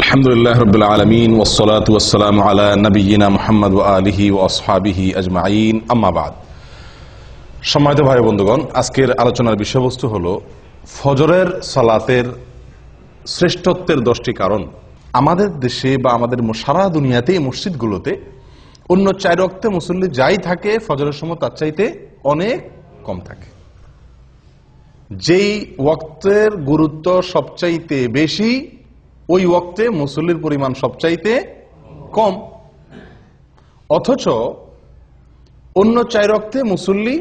আলহামদুলিল্লাহ রাব্বিল আলামিন ওয়াসসালাতু ওয়াসসালামু আলা নাবিয়িনা মুহাম্মদ ওয়া আলিহি ওয়া আসহাবিহি আজমাইন, আম্মা বাদ। সম্মানিত ভাই বন্ধুগণ, আজকের আলোচনার বিষয়বস্তু হলো ফজরের সালাতের শ্রেষ্ঠত্বের 10টি কারণ। আমাদের দেশে বা আমাদের সারা দুনিয়াতে মসজিদগুলোতে অন্য 4 ওয়াক্তে মুসল্লি যাই থাকে, ফজরের সময় তার চাইতে অনেক কম থাকে। যেই ওয়াক্তের গুরুত্ব সবচাইতে বেশি, ওই ওয়াক্তে মুসল্লির পরিমাণ সবচাইতে কম। অথচ অন্য 4 ওয়াক্তে মুসল্লি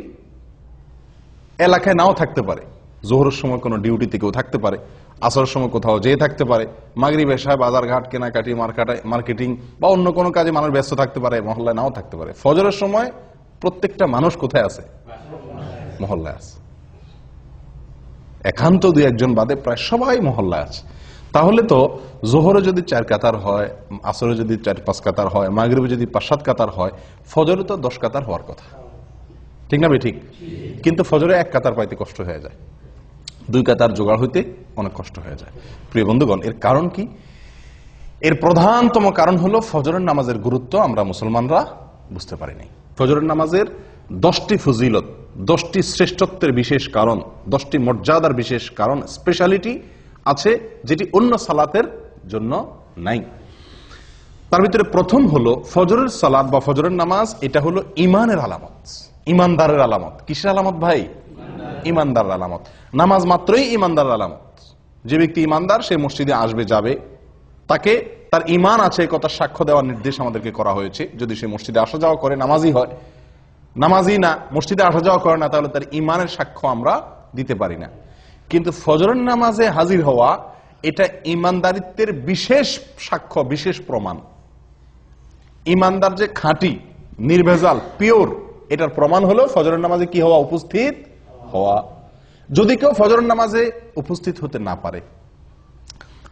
এলাকায় নাও থাকতে পারে। জোহরের সময় কোনো ডিউটিতে কেউ থাকতে পারে, আসরের সময় কোথাও যেয়ে থাকতে পারে, মাগরিব এশায় বাজারঘাট কেনাকাটি মার্কেটিং বা অন্য কোনো কাজে মানুষ ব্যস্ত থাকতে পারে, মহল্লায় নাও থাকতে পারে। ফজরের সময় প্রত্যেকটা মানুষ কোথায় আছে? মহল্লায় আছে। একান্ত 2-1 বাদে প্রায় সবাই মহল্লায় আছে। তাহলে তো জোহরে যদি 4 কাতার হয়, আসরে যদি 4-5 কাতার হয়, মাগরিবে যদি 5-7 কাতার হয়, ফজরে তো 10 কাতার হওয়ার কথা, ঠিক না? ঠিক। কিন্তু ফজরে 1 কাতার পাইতে কষ্ট হয়ে যায়, 2 কাতার জোগাড় হইতে অনেক কষ্ট হয়ে যায়। প্রিয় বন্ধুগণ, এর কারণ কি? এর প্রধানতম কারণ হলো ফজরের নামাজের গুরুত্ব আমরা মুসলমানরা বুঝতে পারি নাই। ফজরের নামাজের 10টি ফজিলত, 10টি শ্রেষ্ঠত্বের বিশেষ কারণ, 10টি মর্যাদার বিশেষ কারণ, স্পেশালিটি আছে যেটি অন্য সালাতের জন্য নাই। তার ভিতরে প্রথম হলো ফজরের সালাত বা ফজরের নামাজ। এটা হলো ইমানের আলামত, ইমানদারের আলামত। কিসের আলামত ভাই? ইমানদারের আলামত। নামাজ মাত্রই ইমানদারের আলামত। যে ব্যক্তি ইমানদার সে মসজিদে আসবে, যাবে, তাকে তার ইমান আছে কথা সাক্ষ্য দেওয়ার নির্দেশ আমাদেরকে করা হয়েছে। যদি সে মসজিদে আসা যাওয়া করে, নামাজি হয়, নামাজি না, মসজিদে আসা যাওয়া করে না, তাহলে তার ইমানের সাক্ষ্য আমরা দিতে পারি না। কিন্তু ফজরের নামাজে হাজির হওয়া এটা ইমানদারিত্বের বিশেষ সাক্ষ্য, বিশেষ প্রমাণ। ইমানদার যে খাঁটি, নির্ভেজাল, পিওর, এটার প্রমাণ হলো ফজরের নামাজে কি হওয়া? উপস্থিত হওয়া। যদি কেউ ফজরের নামাজে উপস্থিত হতে না পারে,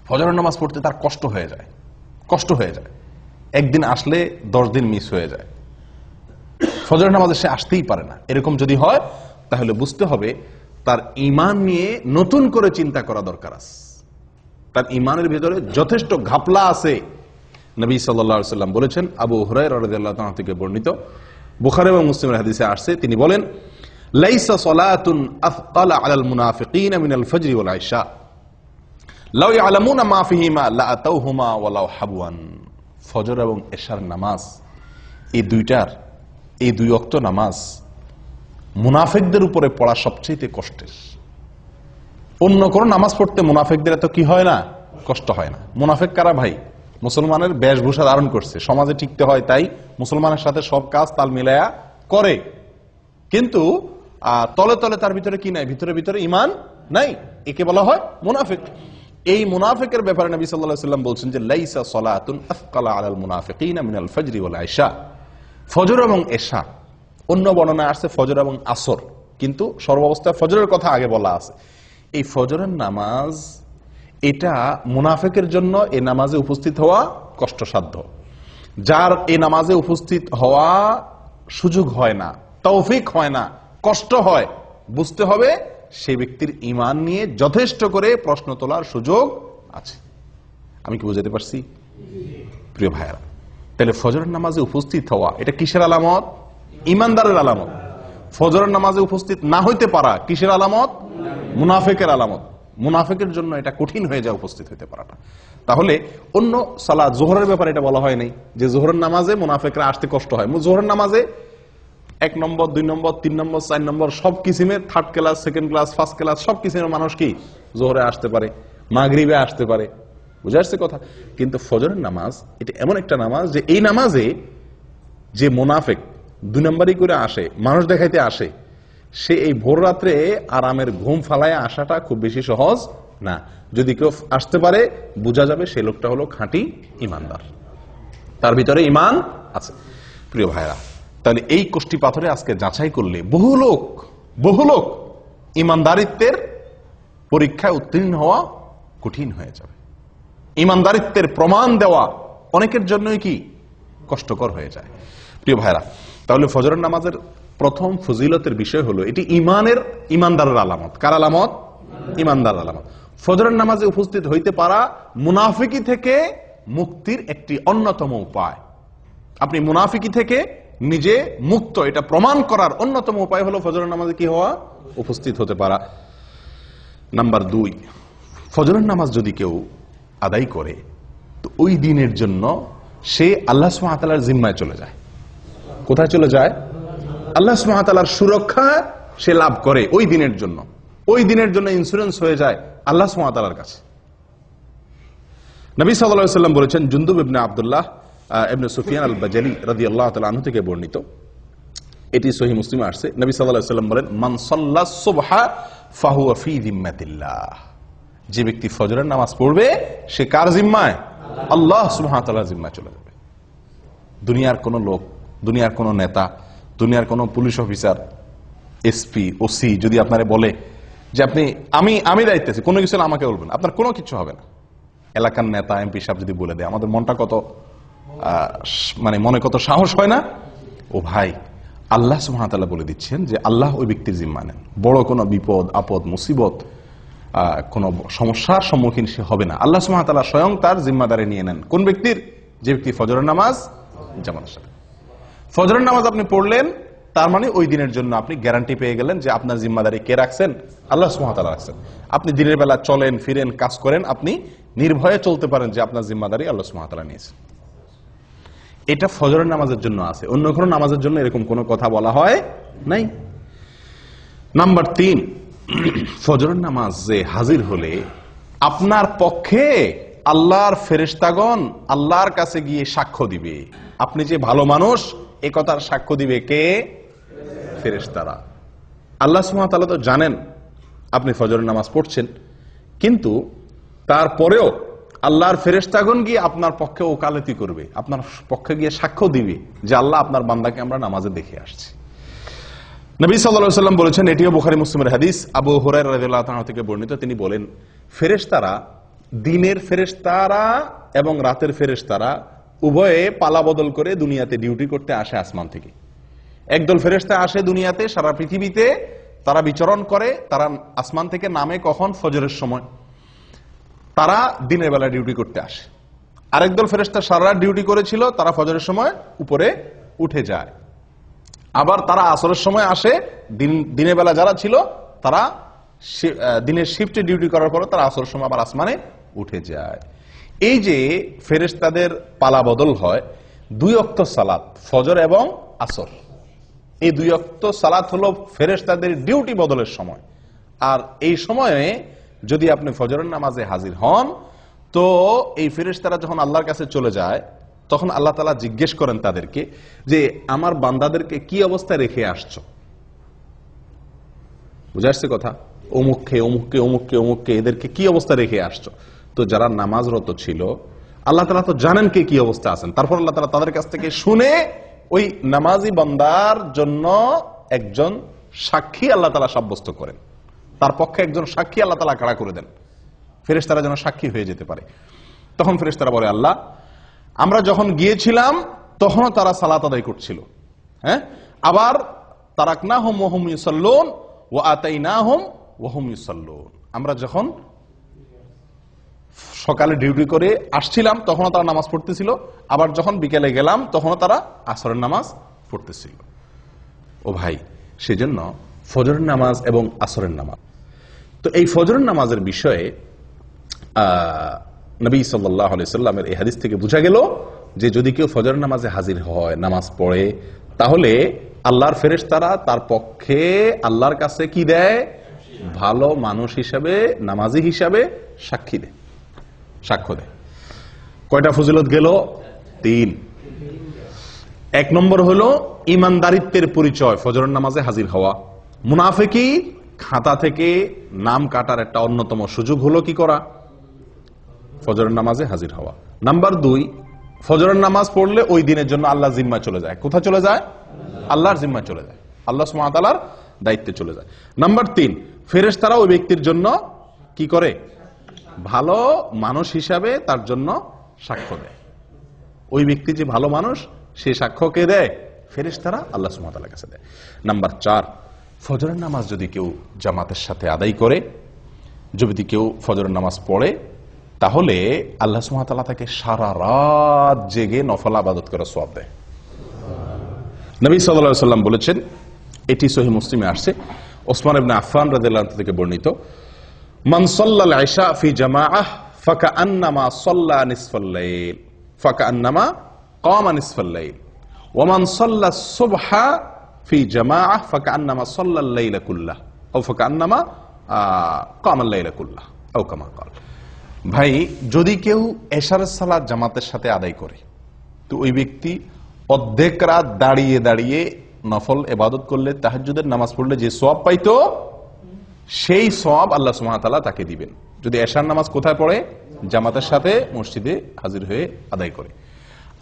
ফজরের নামাজ পড়তে তার কষ্ট হয়ে যায়, একদিন আসলে 10 দিন মিস হয়ে যায়, ফজরের নামাজে সে আসতেই পারে না, এরকম যদি হয়, তাহলে বুঝতে হবে তার ইমান নিয়ে নতুন করে চিন্তা করা দরকার আছে। তার ইমানের ভিতরে যথেষ্ট ঘাপলা আছে। নবী সাল্লাল্লাহু আলাইহি ওয়াসাল্লাম বলেছেন, আবু হুরায়রা রাদিয়াল্লাহু তাআলা থেকে বর্ণিত, বুখারী এবং মুসলিমের হাদিসে আসছে, তিনি বলেন, লাইসা সালাতুন আফকালা আলাল মুনাফিকিনা মিনাল ফজরি ওয়াল ইশা লাউ ইয়ালামুনা মা ফিহিমা লাআতাউহুমা ওয়ালাউ হাবওয়ান। ফজর এবং এশার নামাজ, এই 2 ওয়াক্ত নামাজ মুনাফিকদের উপরে পড়া সবচেয়ে কষ্টের। অন্য কোন নামাজ পড়তে মুনাফিকদের এত কি হয় না? কষ্ট হয় না। মুনাফিক কারা ভাই? মুসলমানের বেশভূষা ধারণ করছে, সমাজে টিকতে হয় তাই মুসলমানের সাথে সব কাজ তাল মিলায়া করে, কিন্তু তলে তলে তার ভিতরে কি নাই? ভিতরে ইমান নাই। একে বলা হয় মুনাফিক। এই মুনাফিকের ব্যাপারে নবী সাল্লাল্লাহু আলাইহি ওয়াসাল্লাম বলছেন যে লাইসা সালাতুন আফকালা আলাল মুনাফিকিনা মিনাল ফজরি ওয়াল ইশা। ফজর এবং এশা, অন্য বর্ণনা আসছে ফজর এবং আসর, কিন্তু সর্বাবস্থায় ফজরের কথা আগে বলা আছে। এই ফজরের নামাজ এটা মুনাফিকের জন্য এই নামাজে উপস্থিত হওয়া কষ্টসাধ্য। যার এই নামাজে উপস্থিত হওয়া সুযোগ হয় না, তৌফিক হয় না, কষ্ট হয়, বুঝতে হবে সেই ব্যক্তির ইমান নিয়ে যথেষ্ট করে প্রশ্ন তোলার সুযোগ আছে। আমি কি বুঝাতে পারছি প্রিয় ভাইরা? তাহলে ফজরের নামাজে উপস্থিত হওয়া এটা কিসের আলামত? ইমানদারের আলামত। ফজরের নামাজে উপস্থিত না হইতে পারা কিসের আলামত? মুনাফিকের আলামত। মুনাফিকের জন্য এটা কঠিন হয়ে যায় উপস্থিত হইতে পারাটা। তাহলে অন্য সালাত, জোহরের ব্যাপারে এটা বলা হয় নাই যে জোহরের নামাজে মুনাফিকরা আসতে কষ্ট হয়। জোহরের নামাজে 1 নম্বর, 2 নম্বর, 3 নম্বর, 4 নম্বর সব কিসিমের, 3rd class, 2nd class, 1st class সব কিসিমের মানুষ কি জোহরে আসতে পারে, মাগরিবে আসতে পারে। বুঝে আসছে কথা? কিন্তু ফজরের নামাজ এটা এমন একটা নামাজ যে এই নামাজে যে মুনাফিক 2 নম্বরই করে আসে, মানুষ দেখাইতে আসে, সে এই ভোর রাত্রে আরামের ঘুম ফালায় আসাটা খুব বেশি সহজ না। যদি কেউ আসতে পারে, বোঝা যাবে সেই লোকটা হলো খাঁটি ইমানদার, তার ভিতরে ইমান আছে। প্রিয় ভাইরা, তাহলে এই কোষ্টি পাথরে আজকে যাচাই করলে বহু লোক ইমানদারিত্বের পরীক্ষায় উত্তীর্ণ হওয়া কঠিন হয়ে যাবে। ইমানদারিত্বের প্রমাণ দেওয়া অনেকের জন্যই কি কষ্টকর হয়ে যায়। প্রিয় ভাইরা, তাহলে ফজরের নামাজের প্রথম ফজিলতের বিষয় হলো এটি ইমানদারের আলামত। কার আলামত? ইমানদার আলামত। ফজরের নামাজে উপস্থিত হইতে পারা মুনাফিকি থেকে মুক্তির একটি অন্যতম উপায়। আপনি মুনাফিকি থেকে নিজে মুক্ত, এটা প্রমাণ করার অন্যতম উপায় হলো ফজরের নামাজে কি হওয়া, উপস্থিত হতে পারা। নাম্বার 2, ফজরের নামাজ যদি কেউ আদায় করে তো ওই দিনের জন্য সে আল্লাহ সুবহানাহু ওয়া তাআলার জিম্মায় চলে যায়। কোথায় চলে যায়? আল্লাহ সুবহানাহু ওয়া তাআলার সুরক্ষা সে লাভ করে ওই দিনের জন্য। ওই দিনের জন্য ইন্স্যুরেন্স হয়ে যায় আল্লাহ সুবহানাহু ওয়া তাআলার কাছে। নবী সাল্লাল্লাহু আলাইহি ওয়াসাল্লাম বলেছেন, জুনদুব ইবনে আব্দুল্লাহ ইবনে সুফিয়ান আল-বাজালি রাদিয়াল্লাহু তাআলা আনহু থেকে বর্ণিত, এটি সহিহ মুসলিমে আসছে। নবী সাল্লাল্লাহু আলাইহি ওয়াসাল্লাম বলেন, মান সাল্লা সুবহা ফাহুয়া ফি যিম্মাতিল্লাহ। যে ব্যক্তি ফজরের নামাজ পড়বে সে কার জিম্মায়? আল্লাহ সুবহানাহু ওয়া তাআলার জিম্মায় চলে যাবে। দুনিয়ার কোন লোক, দুনিয়ার কোন নেতা, দুনিয়ার কোন পুলিশ অফিসার, এসপি, ওসি যদি আপনারে বলে যে আপনি আমি দায়িত্ব আছি, কোনো কিছু আমাকে বলবেন, আপনার কোনো কিছু হবে না। এলাকার নেতা, এমপি সাহেব যদি বলে দেয়, আমাদের মনটা কত মনে কত সাহস হয় না? ও ভাই, আল্লাহ সুবহানাহু ওয়া তাআলা বলে দিচ্ছেন যে আল্লাহ ওই ব্যক্তির জিম্মা নেন। বড় কোনো বিপদ আপদ মুসিবত কোন সমস্যার সম্মুখীন সে হবে না। আল্লাহ সুবহানাহু ওয়া তাআলা স্বয়ং তার জিম্মাদারি নিয়ে নেন। কোন ব্যক্তির? যে ব্যক্তি ফজরের নামাজ জামাতের সাথে। ফজরের নামাজ আপনি পড়লেন, তার মানে ওই দিনের জন্য আপনি গ্যারান্টি পেয়ে গেলেন যে আপনার জিম্মাদারি কে রাখছেন? আল্লাহ সুবহানাহু ওয়া তাআলা রাখছেন। আপনি দিনের বেলা চলেন ফিরেন কাজ করেন, আপনি নির্ভয়ে চলতে পারেন যে আপনার জিম্মাদারি আল্লাহ সুবহানাহু ওয়া তাআলা নিয়েছেন। এটা ফজরের নামাজের জন্য আছে, অন্য কোনো নামাজের জন্য এরকম কোনো কথা বলা হয় নাই। নাম্বার 3, ফজরের নামাজে হাজির হলে আপনার পক্ষে আল্লাহর ফেরেশতাগণ আল্লাহর কাছে গিয়ে সাক্ষ্য দিবে। আপনি যে ভালো মানুষ এ কথার সাক্ষ্য দিবে কে? ফেরেশতারা। আল্লাহ সুবহানাহু ওয়া তাআলা তো জানেন আপনি ফজরের নামাজ পড়ছেন, কিন্তু তারপরেও আল্লাহর ফেরেশতাগণ গিয়ে আপনার পক্ষে ওকালতি করবে, আপনার পক্ষে গিয়ে সাক্ষ্য দিবে যে আল্লাহ আপনার বান্দাকে আমরা নামাজে দেখে আসছি। নবী সাল্লাল্লাহু আলাইহি ওয়াসাল্লাম বলেছেন, এটিও বুখারী মুসলিমের হাদিস, আবু হুরায়রা রাদিয়াল্লাহু তাআলা থেকে বর্ণিত, তিনি বলেন, ফেরেশতারা, দিনের ফেরেশতারা এবং রাতের ফেরেশতারা উভয়ে পালা বদল করে দুনিয়াতে ডিউটি করতে আসে আসমান থেকে। একদল ফেরেশতা আসে দুনিয়াতে, সারা পৃথিবীতে তারা বিচরণ করে, তারা আসমান থেকে নামে কখন? ফজরের সময়। তারা দিনের বেলা ডিউটি করতে আসে। আরেকদল ফেরেশতা সারা রাত ডিউটি করেছিল, তারা ফজরের সময় উপরে উঠে যায়। আবার তারা আসরের সময় আসে, দিনের বেলা যারা ছিল তারা দিনের শিফটে ডিউটি করার পর তারা আসরের সময় আবার আসমানে উঠে যায়। এই যে ফেরেশতাদের পালা বদল হয়, 2 ওয়াক্ত সালাত, ফজর এবং আসর, এই 2 ওয়াক্ত সালাত হলো ফেরেশতাদের ডিউটি বদলের সময়। আর এই সময়ে যদি আপনি ফজরের নামাজে হাজির হন, তো এই ফেরেশতারা যখন আল্লাহর কাছে চলে যায়, তখন আল্লাহ তাআলা জিজ্ঞেস করেন তাদেরকে যে আমার বান্দাদেরকে কি অবস্থায় রেখে আসছো? বুঝে আসছে কথা? অমুককে অমুককে অমুককে অমুককে এদেরকে কি অবস্থা রেখে আসছো? তো যারা নামাজরত ছিল আল্লাহ তাআলা তো জানেন কে কি অবস্থা আছেন। তারপর আল্লাহ তাআলা তাদের কাছ থেকে শুনে ওই নামাজি বান্দার জন্য একজন সাক্ষী আল্লাহ তাআলা সাব্যস্ত করেন, তার পক্ষে একজন সাক্ষী আল্লাহ তাআলা খাড়া করে দেন, ফেরেশতারা যেন সাক্ষী হয়ে যেতে পারে। তখন ফেরেশতারা বলে, আল্লাহ, আমরা যখন গিয়েছিলাম তখনও তারা সালাত আদায় করছিল, হ্যাঁ, আবার তারাকনাহুম ওয়া হুম ইউসাল্লুন ওয়া আতাইনাহুম ওয়া হুম ইউসাল্লুন। আমরা যখন সকালে ডিউটি করে আসছিলাম তখনও তারা নামাজ পড়তেছিল, আবার যখন বিকেলে গেলাম তখনও তারা আসরের নামাজ পড়তেছিল। ও ভাই, সেজন্য ফজরের নামাজ এবং আসরের নামাজ, তো এই ফজরের নামাজের বিষয়ে নবী সাল্লাল্লাহু আলাইহি সাল্লামের এই হাদিস থেকে বোঝা গেল যে যদি কেউ ফজরের নামাজে হাজির হয়, নামাজ পড়ে, তাহলে আল্লাহর ফেরেশতারা তার পক্ষে আল্লাহর কাছে কি দেয়? ভালো মানুষ হিসাবে, নামাজি হিসাবে সাক্ষী দেয়, সাক্ষ্য দেয়। কয়টা ফজিলত গেল? 3। 1 নম্বর হলো ইমানদারিত্বের পরিচয় ফজরের নামাজে হাজির হওয়া। মুনাফিকি খাতা থেকে নাম কাটার একটা অন্যতম সুযোগ হলো কি করা? ফজরের নামাজে হাজির হওয়া। নাম্বার 2, ফজরের নামাজ পড়লে ওই দিনের জন্য আল্লাহর জিম্মায় চলে যায়। কোথায় চলে যায়? আল্লাহর জিম্মায় চলে যায়, আল্লাহ সুবহানাহু ওয়া তাআলার দায়িত্বে চলে যায়। নাম্বার 3, ফেরেশতারা ওই ব্যক্তির জন্য কি করে? ভালো মানুষ হিসাবে তার জন্য সাক্ষ্য দেয়। ওই ব্যক্তি যে ভালো মানুষ, সে সাক্ষ্য কে দেয়? ফেরেশতারা আল্লাহ সুবহানাহু ওয়া তাআলার কাছে দেয়। নাম্বার 4, ফজরের নামাজ যদি কেউ জামাতের সাথে আদায় করে যদি কেউ ফজরের নামাজ পড়ে তাহলে আল্লাহ সুবহানাহু ওয়া তাআলা তাকে সারা রাত জেগে নফল ইবাদত করার সওয়াব দেয়। নবী সাল্লাল্লাহু আলাইহি ওয়াসাল্লাম বলেছেন, এটি সহিহ মুসলিমে আসছে, ওসমান ইবনে আফফান রাদিয়াল্লাহু আনহু থেকে বর্ণিত, মান সাল্লাল ইশা ফি জামাআহ ফাকান্নামা সাল্লা নিসফাল লাইল ফাকান্নামা কামা নিসফাল লাইল ওয়া মান সাল্লাস সুবহা ফি জামাআহ ফাকান্নামা সাল্লাল লাইলা কুল্লাহ আও ফাকান্নামা কামাল লাইলা কুল্লাহ আও কামা ক্বাল। ভাই, যদি কেউ এশারের সালাত জামাতের সাথে আদায় করে তো ওই ব্যক্তি অর্ধেক রাত দাঁড়িয়ে দাঁড়িয়ে নফল ইবাদত করলে, তাহাজ্জুদের নামাজ পড়লে যে সওয়াব পাইতো সেই সওয়াব আল্লাহ সুবহানাহু ওয়া তাআলা তাকে দিবেন। যদি এশার নামাজ কোথায় পড়ে? জামাতের সাথে মসজিদে হাজির হয়ে আদায় করে।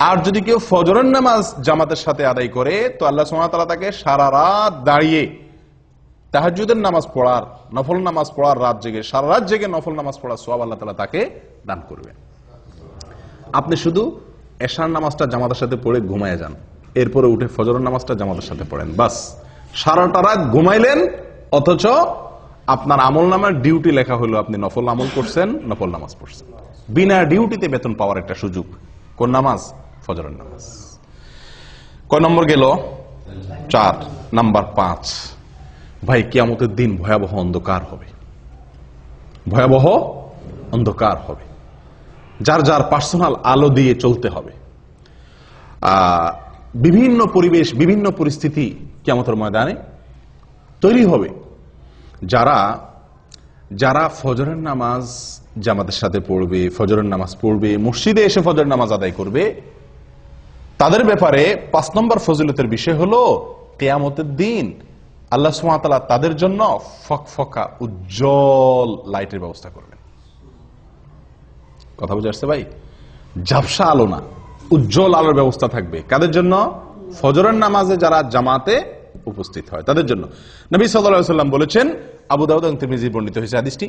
আর যদি কেউ ফজরের নামাজ জামাতের সাথে আদায় করে তো আল্লাহ সুবহানাহু ওয়া তাআলা তাকে সারা রাত দাঁড়িয়ে তাহাজ্জুদের নামাজ পড়ার, নফল নামাজ পড়ার, রাত জেগে সারা রাত জেগে নফল নামাজ পড়ার সওয়াব আল্লাহ তাআলা তাকে দান করবেন। আপনি শুধু এশার নামাজটা জামাতের সাথে পড়ে ঘুমায় যান, এরপরে উঠে ফজরের নামাজটা জামাতের সাথে পড়েন, বাস সারাটা রাত ঘুমাইলেন, অথচ আপনার আমল নামার ডিউটি লেখা হলো আপনি নফল আমল করছেন, নফল নামাজ পড়ছেন। বিনা ডিউটিতে বেতন পাওয়ার একটা সুযোগ। কোন নামাজ? ফজরের নামাজ। কয় নম্বর গেল? 4। নাম্বার 5, ভাই কিয়ামতের দিন ভয়াবহ অন্ধকার হবে, ভয়াবহ অন্ধকার হবে। যার যার পার্সোনাল আলো দিয়ে চলতে হবে। বিভিন্ন পরিবেশ, বিভিন্ন পরিস্থিতি কিয়ামতের ময়দানে তৈরি হবে। যারা যারা ফজরের নামাজ জামাতের সাথে পড়বে, ফজরের নামাজ পড়বে, মসজিদে এসে ফজরের নামাজ আদায় করবে, তাদের ব্যাপারে 5 নম্বর ফজিলতের বিষয় হলো কিয়ামতের দিন আল্লাহ সুবহানাহু ওয়া তাআলা তাদের জন্য ফকফকা উজ্জ্বল লাইটের ব্যবস্থা করবেন। কথা বুঝে আসছে ভাই? ঝাপসা আলো না, উজ্জ্বল আলোর ব্যবস্থা থাকবে। কাদের জন্য? ফজরের নামাজে যারা জামাতে উপস্থিত হয় তাদের জন্য। নবী সাল্লাল্লাহু আলাইহি ওয়াসাল্লাম বলেছেন, আবু দাউদ এবং তিরমিজি বর্ণিত হয়েছে হাদিসটি,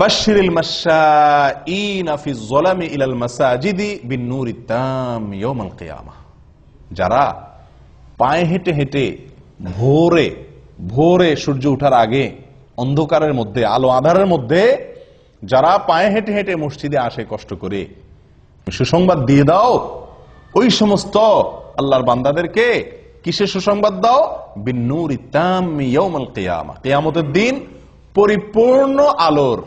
বাশশিরিল মাশাঈনা ফি যলামি ইলাল মাসাজিদি বিন নূরিত তাম ইয়াউমাল কিয়ামাহ। যারা পায়ে হেঁটে হেঁটে ভোরে ভোরে সূর্য ওঠার আগে অন্ধকারের মধ্যে, আলো আঁধারের মধ্যে যারা পায়ে হেঁটে হেঁটে মসজিদে আসে কষ্ট করে, সুসংবাদ দিয়ে দাও ওই সমস্ত আল্লাহর বান্দাদেরকে। কিসের সুসংবাদ দাও? বিন-নূরি তাম্মি ইয়াউমাল কিয়ামা, কিয়ামতের দিন পরিপূর্ণ আলোর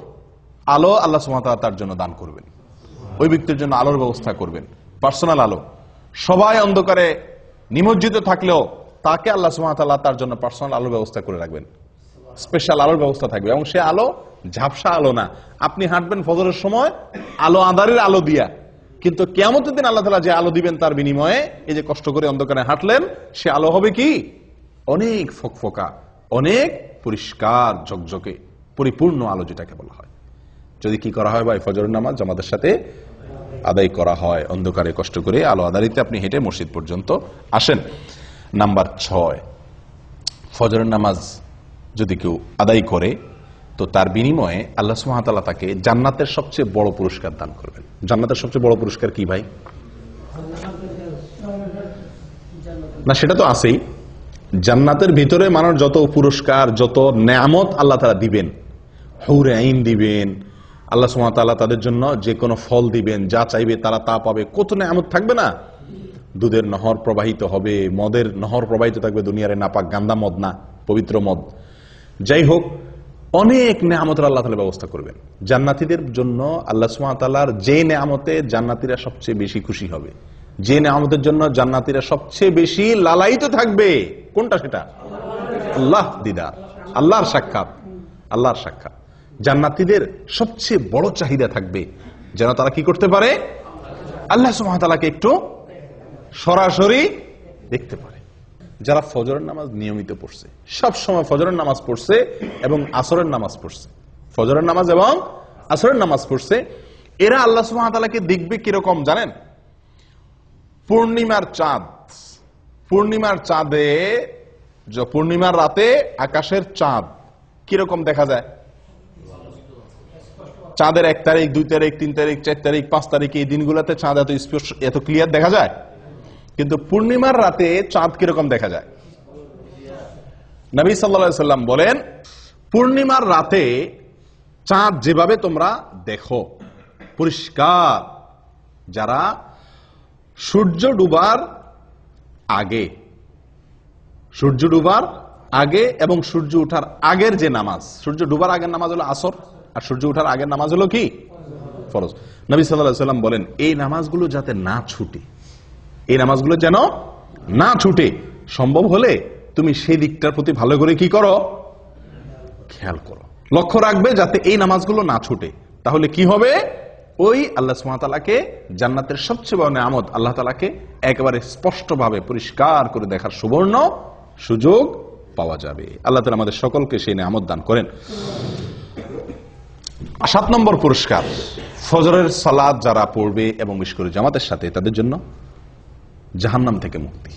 আলো আল্লাহ সুবহানাহু ওয়া তাআলা তার জন্য দান করবেন। ওই ব্যক্তির জন্য আলোর ব্যবস্থা করবেন, পার্সোনাল আলো। সবাই অন্ধকারে নিমজ্জিত থাকলেও তাকে আল্লাহ সুবহানাহু ওয়া তাআলা তার জন্য পার্সোনাল আলোর ব্যবস্থা করে রাখবেন, স্পেশাল আলোর ব্যবস্থা থাকবে। এবং সে আলো ঝাপসা আলো না। আপনি হাঁটবেন ফজরের সময় আলো আঁধারের আলো দিয়া, কিন্তু কিয়ামতের দিন আল্লাহ তাআলা যে আলো দিবেন তার বিনিময়ে এই যে কষ্ট করে অন্ধকারে হাঁটলেন, সে আলো হবে কি? অনেক ফকফকা, অনেক পরিষ্কার ঝকঝকে পরিপূর্ণ আলো, যেটাকে বলা হয়। যদি কি করা হয় ভাই? ফজরের নামাজ জামাতের সাথে আদায় করা হয়, অন্ধকারে কষ্ট করে আলো আধারিতে আপনি হেঁটে মসজিদ পর্যন্ত আসেন। নাম্বার 6, ফজরের নামাজ যদি কেউ আদায় করে তো তার বিনিময়ে আল্লাহ সুবহানাহু ওয়া তাআলা তাকে জান্নাতের সবচেয়ে বড় পুরস্কার দান করবেন। জান্নাতের সবচেয়ে বড় পুরস্কার কি ভাই? না, সেটা তো আছেই। জান্নাতের ভিতরে মানুষ যত পুরস্কার, যত নেয়ামত আল্লাহ তাআলা দিবেন, হুরে আইন দিবেন, আল্লাহ সুবহানাহু ওয়া তাআলা তাদের জন্য যে কোনো ফল দিবেন, যা চাইবে তারা তা পাবে। কত নেয়ামত থাকবে না? দুধের নহর প্রবাহিত হবে, মদের নহর প্রবাহিত থাকবে, দুনিয়ারে নাপাক গান্দা মদ না, পবিত্র মদ। যাই হোক, অনেক নেয়ামতের আল্লাহ তাআলা ব্যবস্থা করবেন জান্নাতীদের জন্য। আল্লাহ সুবহানাহু ওয়া তাআলার যে নেয়ামতে জান্নাতীরা সবচেয়ে বেশি খুশি হবে, যে নেয়ামতের জন্য জান্নাতীরা সবচেয়ে বেশি লালায়িত থাকবে, কোনটা সেটা? আল্লাহ দিদার, আল্লাহর সাক্ষাৎ, আল্লাহর সাক্ষাৎ। জান্নাতীদের সবচেয়ে বড় চাহিদা থাকবে যেন তারা কি করতে পারে? আল্লাহ সুবহানাহু ওয়া তাআলাকে একটু সরাসরি দেখতে পারে। যারা ফজরের নামাজ নিয়মিত পড়ছে, সব সময় ফজরের নামাজ পড়ছে এবং আসরের নামাজ পড়ছে, ফজরের নামাজ এবং আসরের নামাজ পড়ছে, এরা আল্লাহ সুবহানাহু ওয়া তাআলাকে দেখবে কিরকম জানেন? পূর্ণিমার চাঁদ, পূর্ণিমার চাঁদে, পূর্ণিমার রাতে আকাশের চাঁদ কিরকম দেখা যায়? চাঁদের 1 তারিখ, 2 তারিখ, 3 তারিখ, 4 তারিখ, 5 তারিখ, এই দিনগুলোতে চাঁদ এত স্পষ্ট, এত ক্লিয়ার দেখা যায়। কিন্তু পূর্ণিমার রাতে চাঁদ কিরকম দেখা যায়? নবী সাল্লাল্লাহু আলাইহি সাল্লাম বলেন, পূর্ণিমার রাতে চাঁদ যেভাবে তোমরা দেখো পরিষ্কার, যারা সূর্য ডুবার আগে এবং সূর্য ওঠার আগের যে নামাজ, সূর্য ডুবার আগের নামাজ হলো আসর, আর সূর্য ওঠার আগের নামাজ হলো কি? ফরজ। নবী সাল্লাল্লাহু আলাইহি ওয়াসাল্লাম বলেন এই নামাজগুলো যাতে না ছুটে, এই নামাজগুলো যেন না ছুটে, সম্ভব হলে তুমি সেই দিকটার প্রতি ভালো করে কি করো? খেয়াল করো, লক্ষ্য রাখবে যাতে এই নামাজগুলো না ছুটে। তাহলে কি হবে? ওই আল্লাহ সুবহানাহু ওয়া তাআলাকে, জান্নাতের সবচেয়ে বড় নিয়ামত আল্লাহ তাআলাকে একেবারে স্পষ্টভাবে পরিষ্কার করে দেখার সুবর্ণ সুযোগ পাওয়া যাবে। আল্লাহ তাআলা আমাদের সকলকে সেই নিয়ামত দান করেন। 7 নম্বর পুরস্কার, ফজরের সালাত যারা পড়বে এবং বিশেষ করে জামাতের সাথে, তাদের জন্য জাহান্নাম থেকে মুক্তি।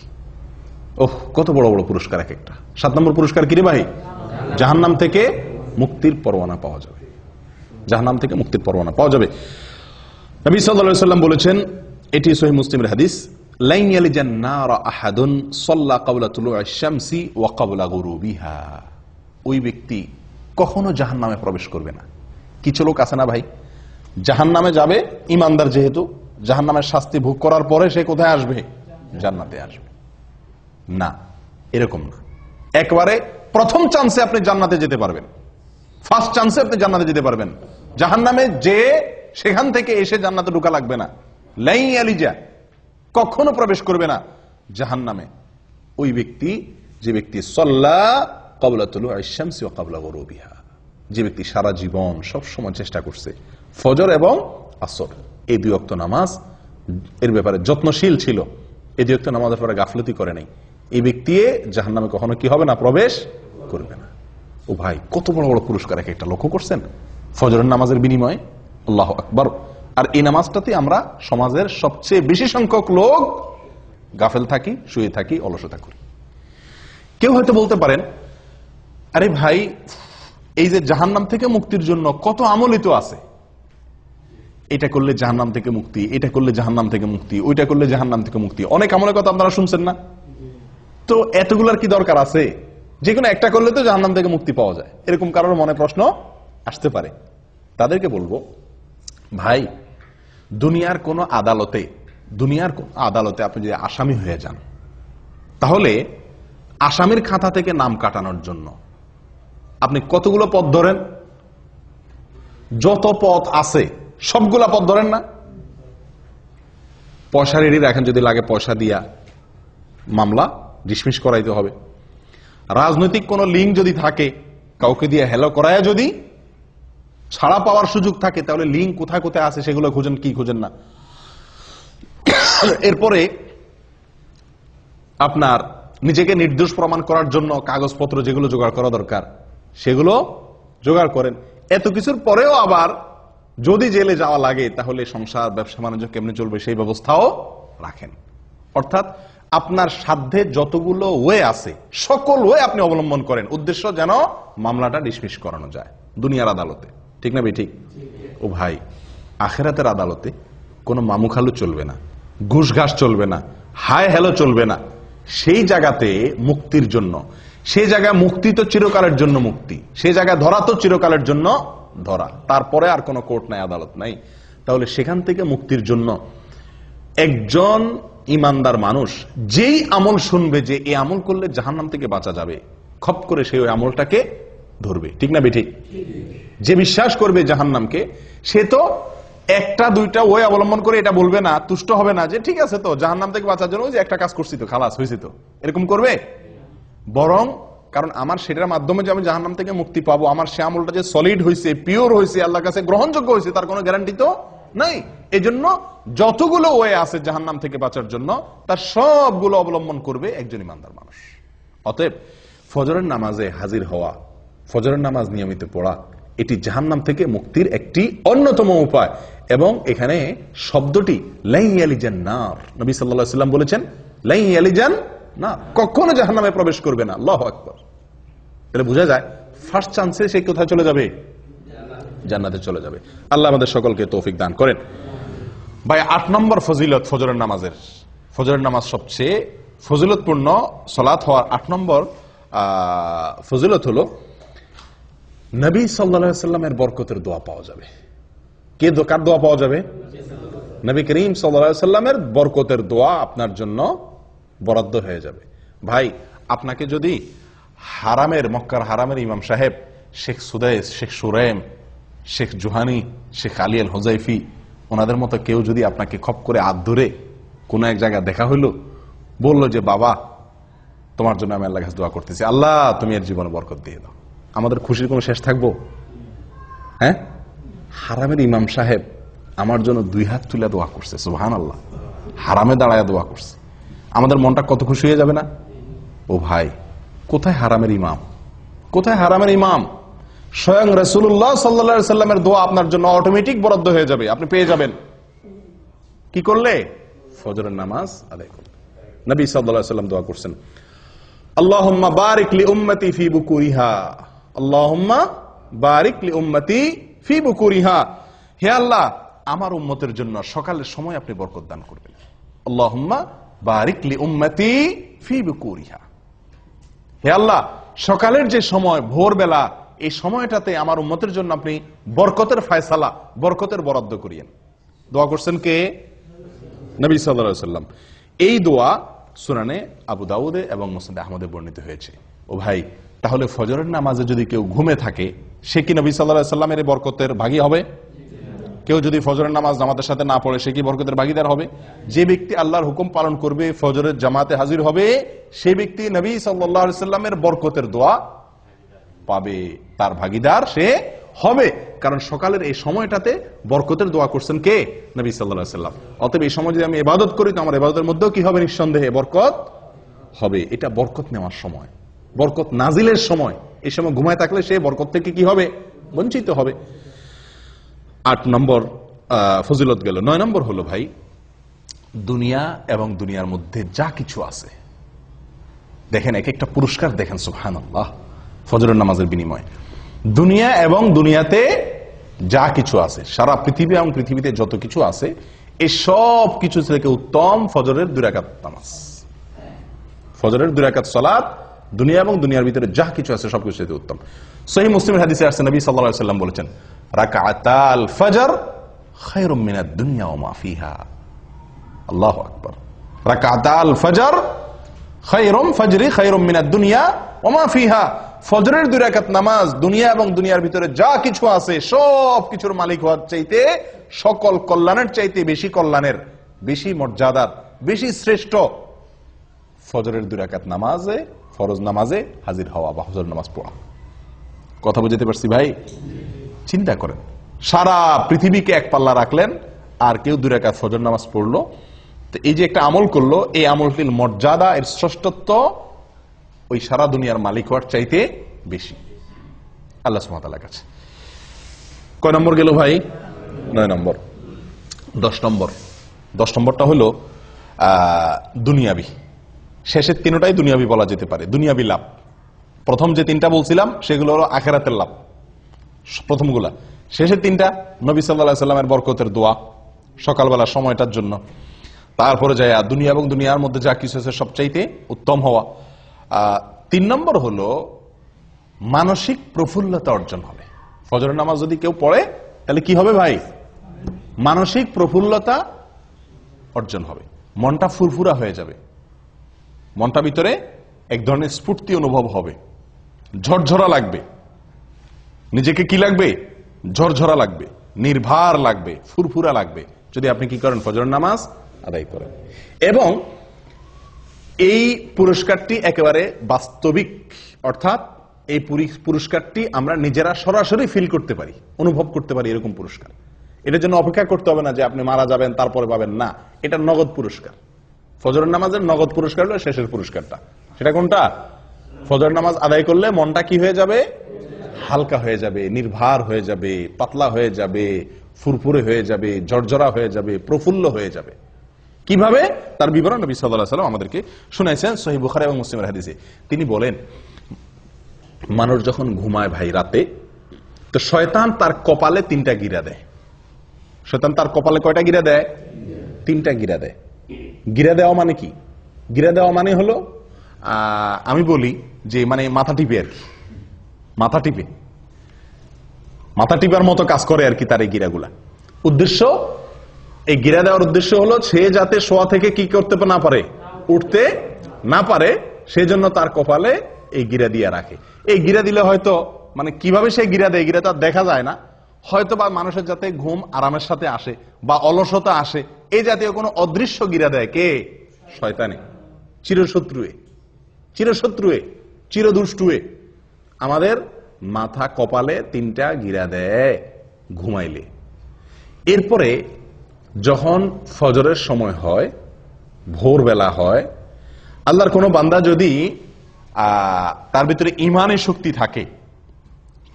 ওহ, কত বড় বড় পুরস্কার এক একটা। 7 নম্বর পুরস্কার কি রে ভাই? জাহান্নাম থেকে মুক্তির পরোয়ানা পাওয়া যাবে, জাহান্নাম থেকে মুক্তির পরোয়ানা পাওয়া যাবে। নবী সাল্লাল্লাহু আলাইহি ওয়াসাল্লাম বলেছেন, এটি সহিহ মুসলিমের হাদিস, লাইন ইয়ালিজান নার আহাদুন সাল্লা ক্বাবলা তুলুইশ শামসি ওয়া ক্বাবলা গুরুবিহা। ওই ব্যক্তি কখনো জাহান্নামে প্রবেশ করবে না। কিছু লোক আছে না ভাই, জাহান্নামে যাবে, ইমানদার যেহেতু, জাহান্নামের শাস্তি ভোগ করার পরে সে কোথায় আসবে? জান্নাতে আসবে। না, এরকম না। একবারে প্রথম চান্সে আপনি জান্নাতে যেতে পারবেন, ফার্স্ট চান্সে আপনি জান্নাতে যেতে পারবেন। জাহান্নামে যে সেখান থেকে এসে জান্নাতে ঢোকা লাগবে না। লাই আলিজা, কখনো প্রবেশ করবে না জাহান্নামে ওই ব্যক্তি, যে ব্যক্তি সাল্লা ক্বাবলা তুলুইশ শামসি ওয়া ক্বাবলা গুরুবিহা, যে ব্যক্তি সারা জীবন সব সময় চেষ্টা করছে ফজর এবং আসর এই 2 ওয়াক্ত নামাজ এর ব্যাপারে যত্নশীল ছিল, এই 2 ওয়াক্ত নামাজের পরে গাফলতি করে নাই, এই ব্যক্তি জাহান্নামে কখনো কি হবে না? প্রবেশ করবে না। ও ভাই, কত বড় বড় পুরস্কার এক একটা, লক্ষ্য করছেন? ফজরের নামাজের বিনিময়ে, আল্লাহু আকবার। আর এই নামাজটাতে আমরা সমাজের সবচেয়ে বেশি সংখ্যক লোক গাফেল থাকি, শুয়ে থাকি, অলসতা করি। কেউ হয়তো বলতে পারেন, আরে ভাই, এই যে জাহান্নাম থেকে মুক্তির জন্য কত আমলই তো আছে, এটা করলে জাহান্নাম থেকে মুক্তি, এটা করলে জাহান্নাম থেকে মুক্তি, ওইটা করলে জাহান্নাম থেকে মুক্তি, অনেক আমলের কথা আপনারা শুনছেন না? তো এতগুলার কি দরকার আছে? যে কোনো একটা করলে তো জাহান্নাম থেকে মুক্তি পাওয়া যায়, এরকম কারোর মনে প্রশ্ন আসতে পারে। তাদেরকে বলবো, ভাই, দুনিয়ার কোন আদালতে আপনি যদি আসামি হয়ে যান, তাহলে আসামির খাতা থেকে নাম কাটানোর জন্য আপনি কতগুলো পথ ধরেন? যত পথ আছে সবগুলা পথ ধরেন না? পয়সা রেডি রাখেন, যদি লাগে পয়সা দিয়া মামলা ডিসমিস করাইতে হবে। রাজনৈতিক কোন লিঙ্ক যদি থাকে, কাউকে দিয়ে হেলো করায় যদি ছাড়া পাওয়ার সুযোগ থাকে, তাহলে লিঙ্ক কোথায় কোথায় আছে সেগুলো খুঁজেন, কি খুঁজেন না। এরপরে আপনার নিজেকে নির্দোষ প্রমাণ করার জন্য কাগজপত্র যেগুলো জোগাড় করা দরকার সেগুলো জোগাড় করেন। এত কিছুর পরেও আবার যদি জেলে যাওয়া লাগে, তাহলে সংসার ব্যবসা বাণিজ্য কেমনে চলবে সেই ব্যবস্থাও রাখেন। অর্থাৎ আপনার সাধ্যে যতগুলো ওয়ে আছে সকল ওয়ে আপনি অবলম্বন করেন, উদ্দেশ্য যেন মামলাটা ডিসমিস করানো যায় দুনিয়ার আদালতে। ঠিক না ঠিক? ও ভাই, আখিরাতের আদালতে কোনো মামুখালু চলবে না, ঘুষ ঘাস চলবে না, হায় হেলো চলবে না। সেই জায়গাতে মুক্তির জন্য, সেই জায়গায় মুক্তি তো চিরকালের জন্য মুক্তি, সেই জায়গায় ধরা তো চিরকালের জন্য ধরা, তারপরে আর কোনো কোর্ট নাই, আদালত নাই। তাহলে সেখান থেকে মুক্তির জন্য একজন ইমানদার মানুষ যেই আমল শুনবে যে এই আমল করলে জাহান্নাম থেকে বাঁচা যাবে, খপ করে সেই ওই আমলটাকে ধরবে। ঠিক না বেঠিক? যে বিশ্বাস করবে জাহান্নামকে, সে তো একটা দুইটা ওই অবলম্বন করে এটা বলবে না, তুষ্ট হবে না যে ঠিক আছে তো জাহান্নাম থেকে বাঁচার জন্য যে একটা কাজ করছি তো খালাস হয়েছে তো, এরকম করবে। বরং কারণ আমার সেটার মাধ্যমে যে আমি জাহান্নাম থেকে মুক্তি পাবো, আমার সে আমলটা যে সলিড হয়েছে, পিওর হয়েছে, আল্লাহর কাছে গ্রহণযোগ্য হয়েছে, তার কোনো গ্যারান্টি তো নাই। এজন্য যতগুলো ওয়ে আছে জাহান্নাম থেকে বাঁচার জন্য, তার সবগুলো অবলম্বন করবে একজন ইমানদার মানুষ। অতএব ফজরের নামাজে হাজির হওয়া, ফজরের নামাজ নিয়মিত পড়া, এটি জাহান্নাম থেকে মুক্তির একটি অন্যতম উপায়। এবং এখানে শব্দটি লাই ইয়ালিজান নার, নবী সাল্লাল্লাহু আলাইহি ওয়াসাল্লাম বলেছেন লাই ইয়ালিজান না, কখনো জাহান্নামে প্রবেশ করবে না। আল্লাহু আকবার। তাহলে বোঝা যায় ফার্স্ট চান্সে সে কোথায় চলে যাবে? জান্নাতে চলে যাবে। আল্লাহ আমাদের সকলকে তৌফিক দান করেন। ভাই, 8 নম্বর ফজিলত ফজরের নামাজের, ফজরের নামাজ সবচেয়ে ফজিলতপূর্ণ সালাত হওয়ার 8 নম্বর ফজিলত হলো নবী সাল্লাল্লাহু আলাইহি সাল্লামের বরকতের দোয়া পাওয়া যাবে। কে কার দোয়া পাওয়া যাবে? নবী করিম সাল্লাল্লাহু আলাইহি সাল্লামের বরকতের দোয়া আপনার জন্য বরাদ্দ হয়ে যাবে। ভাই, আপনাকে যদি হারামের, মক্কার হারামের ইমাম সাহেব শেখ সুদাইস, শেখ সুরাইম, শেখ জুহানি, শেখ আলী আল হুজাইফি, ওনাদের মতো কেউ যদি আপনাকে খপ করে হাত ধরে কোন এক জায়গায় দেখা হইলো, বললো যে বাবা তোমার জন্য আমি আল্লাহর কাছে দোয়া করতেছি, আল্লাহ তুমি এর জীবনে বরকত দিয়ে দাও, আমাদের খুশির কোনো শেষ থাকবো? হ্যাঁ, হারামের ইমাম সাহেব আমার জন্য 2 হাত তুলে দোয়া করছে, সুবহানাল্লাহ, হারামে দাঁড়ায় দোয়া করছে, আমাদের মনটা কত খুশি হয়ে যাবে না? ও ভাই, কোথায় হারামের ইমাম, কোথায় হারামের ইমাম? স্বয়ং রাসূলুল্লাহ সাল্লাল্লাহু আলাইহি সাল্লামের দোয়া আপনার জন্য অটোমেটিক বরাদ্দ হয়ে যাবে, আপনি পেয়ে যাবেন। কি করলে? ফজরের নামাজ আদায় করলে। নবী সাল্লাল্লাহু আলাইহি সাল্লাম দোয়া করছেন, আল্লাহুম্মা বারিক লি উম্মতি ফি বুকুরিহা, আল্লাহুম্মা বারিক লি উম্মতি ফি বুকুরিহা, হে আল্লাহ আমার উম্মতের জন্য সকালের সময় আপনি বরকত দান করবেন। আল্লাহুম্মা বারিক লি উম্মতি ফি বুকুরিহা, হে আল্লাহ সকালের যে সময়, ভোরবেলা, এই সময়টাতে আমার উম্মতের জন্য আপনি বরকতের ফয়সালা, বরকতের বরাদ্দ করিয়েন। দোয়া করছেন কে? নবী সাল্লাল্লাহু আলাইহি সাল্লাম। এই দোয়া সুনানে আবু দাউদে এবং মুসনাদে আহমদে বর্ণিত হয়েছে। ও ভাই, তাহলে ফজরের নামাজে যদি কেউ ঘুমে থাকে, সে কি নবী সাল্লাল্লাহু আলাইহি সাল্লামের এই বরকতের ভাগী হবে? কেউ যদি ফজরের নামাজ জামাতের সাথে না পড়ে, সে কি বরকতের ভাগীদার হবে? যে ব্যক্তি আল্লাহর হুকুম পালন করবে, ফজরের জামাতে হাজির হবে, সেই ব্যক্তি নবী সাল্লাল্লাহু আলাইহি সাল্লামের বরকতের দোয়া পাবে, তার ভাগীদার সে হবে। কারণ সকালের এই সময়টাতে বরকতের দোয়া করছেন কে? নবী সাল্লাল্লাহু আলাইহি সাল্লাম। অতএব এই সময় যদি আমি ইবাদত করি, তো আমার ইবাদতের মধ্যেও কি হবে? নিঃসন্দেহে বরকত হবে। এটা বরকত নেওয়ার সময়, বরকত নাজিলের সময়। এই সময় ঘুমায় থাকলে সে বরকত থেকে কি হবে? বঞ্চিত হবে। 8 নম্বর ফজিলত গেল। 9 নম্বর হলো ভাই, দুনিয়া এবং দুনিয়ার মধ্যে যা কিছু আছে, দেখেন এক একটা পুরস্কার দেখেন, সুবহানাল্লাহ, ফজরের নামাজের বিনিময়ে। দুনিয়া এবং দুনিয়াতে যা কিছু আছে, সারা পৃথিবী এবং পৃথিবীতে যত কিছু আছে, এই সব কিছু থেকে উত্তম ফজরের 2 রাকাত নামাজ, ফজরের 2 রাকাত সালাত। দুনিয়া এবং দুনিয়ার ভিতরে যা কিছু আছে সবকিছু থেকে উত্তম। সহিহ মুসলিমের হাদিসে আসছে, নবী সাল্লাল্লাহু আলাইহি সাল্লাম বলেছেন, রাকাতাল ফজর খায়রুম মিনাদ দুনিয়া ওয়া মা ফিহা। আল্লাহু আকবার। রাকাতাল ফজর খায়রুম মিনাদ দুনিয়া ওয়া মা ফিহা। ফজরের 2 রাকাত নামাজ দুনিয়া এবং দুনিয়ার ভিতরে যা কিছু আছে সব কিছুর মালিক হওয়ার চাইতে, সকল কল্যাণের চাইতে বেশি কল্যাণের, বেশি মর্যাদার, বেশি শ্রেষ্ঠ ফজরের 2 রাকাত নামাজে, ফরজ নামাজে হাজির হওয়া বা ফজর নামাজ পড়া। কথা বুঝতে পারছি ভাই? চিন্তা করেন, সারা পৃথিবীকে এক পাল্লা রাখলেন, আর কেউ 2 রাকাত ফজর নামাজ পড়লো, তো এই যে একটা আমল করলো, এই আমলটির মর্যাদা, এর শ্রেষ্ঠত্ব ওই সারা দুনিয়ার মালিক হওয়ার চাইতে বেশি আল্লাহ সুবহানাহু ওয়া তাআলার কাছে। কয় নম্বর গেল ভাই? 9 নম্বর। 10 নম্বরটা হলো দুনিয়াবি। শেষের 3টাই দুনিয়াবি বলা যেতে পারে, দুনিয়াবি লাভ। প্রথম যে 3টা বলছিলাম সেগুলো হলো আখিরাতের লাভ, প্রথমগুলা। শেষের 3টা নবী সাল্লাল্লাহু আলাইহি সাল্লামের বরকতের দোয়া সকালবেলা সময়টার জন্য। তারপরে যায় দুনিয়া এবং দুনিয়ার মধ্যে যা কিছু আছে সবচাইতে উত্তম হওয়া। 3 নম্বর হলো মানসিক প্রফুল্লতা অর্জন হবে। ফজরের নামাজ যদি কেউ পড়ে, তাহলে কি হবে ভাই? মানসিক প্রফুল্লতা অর্জন হবে, মনটা ফুরফুরা হয়ে যাবে, মনটা ভিতরে এক ধরনের স্ফূর্তি অনুভব হবে, ঝরঝরা লাগবে, নিজেকে কি লাগবে? ঝরঝরা লাগবে, নির্ভার লাগবে, ফুরফুরা লাগবে, যদি আপনি কি করেন? ফজরের নামাজ আদায় করেন। এবং এই পুরস্কারটি একেবারে বাস্তবিক, অর্থাৎ এই পুরস্কারটি আমরা নিজেরা সরাসরি ফিল করতে পারি, অনুভব করতে পারি, এরকম পুরস্কার। এটার জন্য অপেক্ষা করতে হবে না যে আপনি মারা যাবেন তারপরে পাবেন, না, এটা নগদ পুরস্কার। ফজরের নামাজের নগদ পুরস্কার হলো শেষের পুরস্কারটা। সেটা কোনটা? ফজরের নামাজ আদায় করলে মনটা কি হয়ে যাবে? হালকা হয়ে যাবে, নির্ভার হয়ে যাবে, পাতলা হয়ে যাবে, ফুরফুরে হয়ে যাবে, ঝরঝরা হয়ে যাবে, প্রফুল্ল হয়ে যাবে। কিভাবে? তার বিবরণ নবী সাল্লাল্লাহু আলাইহি ওয়াসাল্লাম আমাদেরকে শুনাইছেন সহিহ বুখারী এবং মুসলিমের হাদিসে। তিনি বলেন, মানুষ যখন ঘুমায় ভাই রাতে, তো শয়তান তার কপালে 3টা গিরা দেয়। শয়তান তার কপালে কয়টা গিরা দেয়? 3টা গিরা দেয়। গিরা দেওয়া মানে কি? গিরা দেওয়া মানে হলো, আমি বলি যে মানে মাথা টিপে আর কি, মাথা টিপে। মাথা টিপার মতো কাজ করে আর কি তার এই গিরাগুলা। উদ্দেশ্য, এই গিরা দেওয়ার উদ্দেশ্য হলো সে যাতে শোয়া থেকে কি করতে না পারে, উঠতে না পারে, সেই জন্য তার কপালে এই গিরা দিয়ে রাখে। এই গিরা দিলে হয়তো মানে কিভাবে সে গিরা দেয়, গিরা তার দেখা যায় না, হয়তো বা মানুষের যাতে ঘুম আরামের সাথে আসে বা অলসতা আসে, এই জাতীয় কোনো অদৃশ্য গিরা দেয় কে? শয়তানে, চিরশত্রুয়ে, চিরশত্রুয়ে, চিরদুষ্টুয়ে আমাদের মাথা কপালে 3টা গিরা দেয় ঘুমাইলে। এরপরে যখন ফজরের সময় হয়, ভোরবেলা হয়, আল্লাহর কোনো বান্দা যদি তার ভিতরে ইমানের শক্তি থাকে,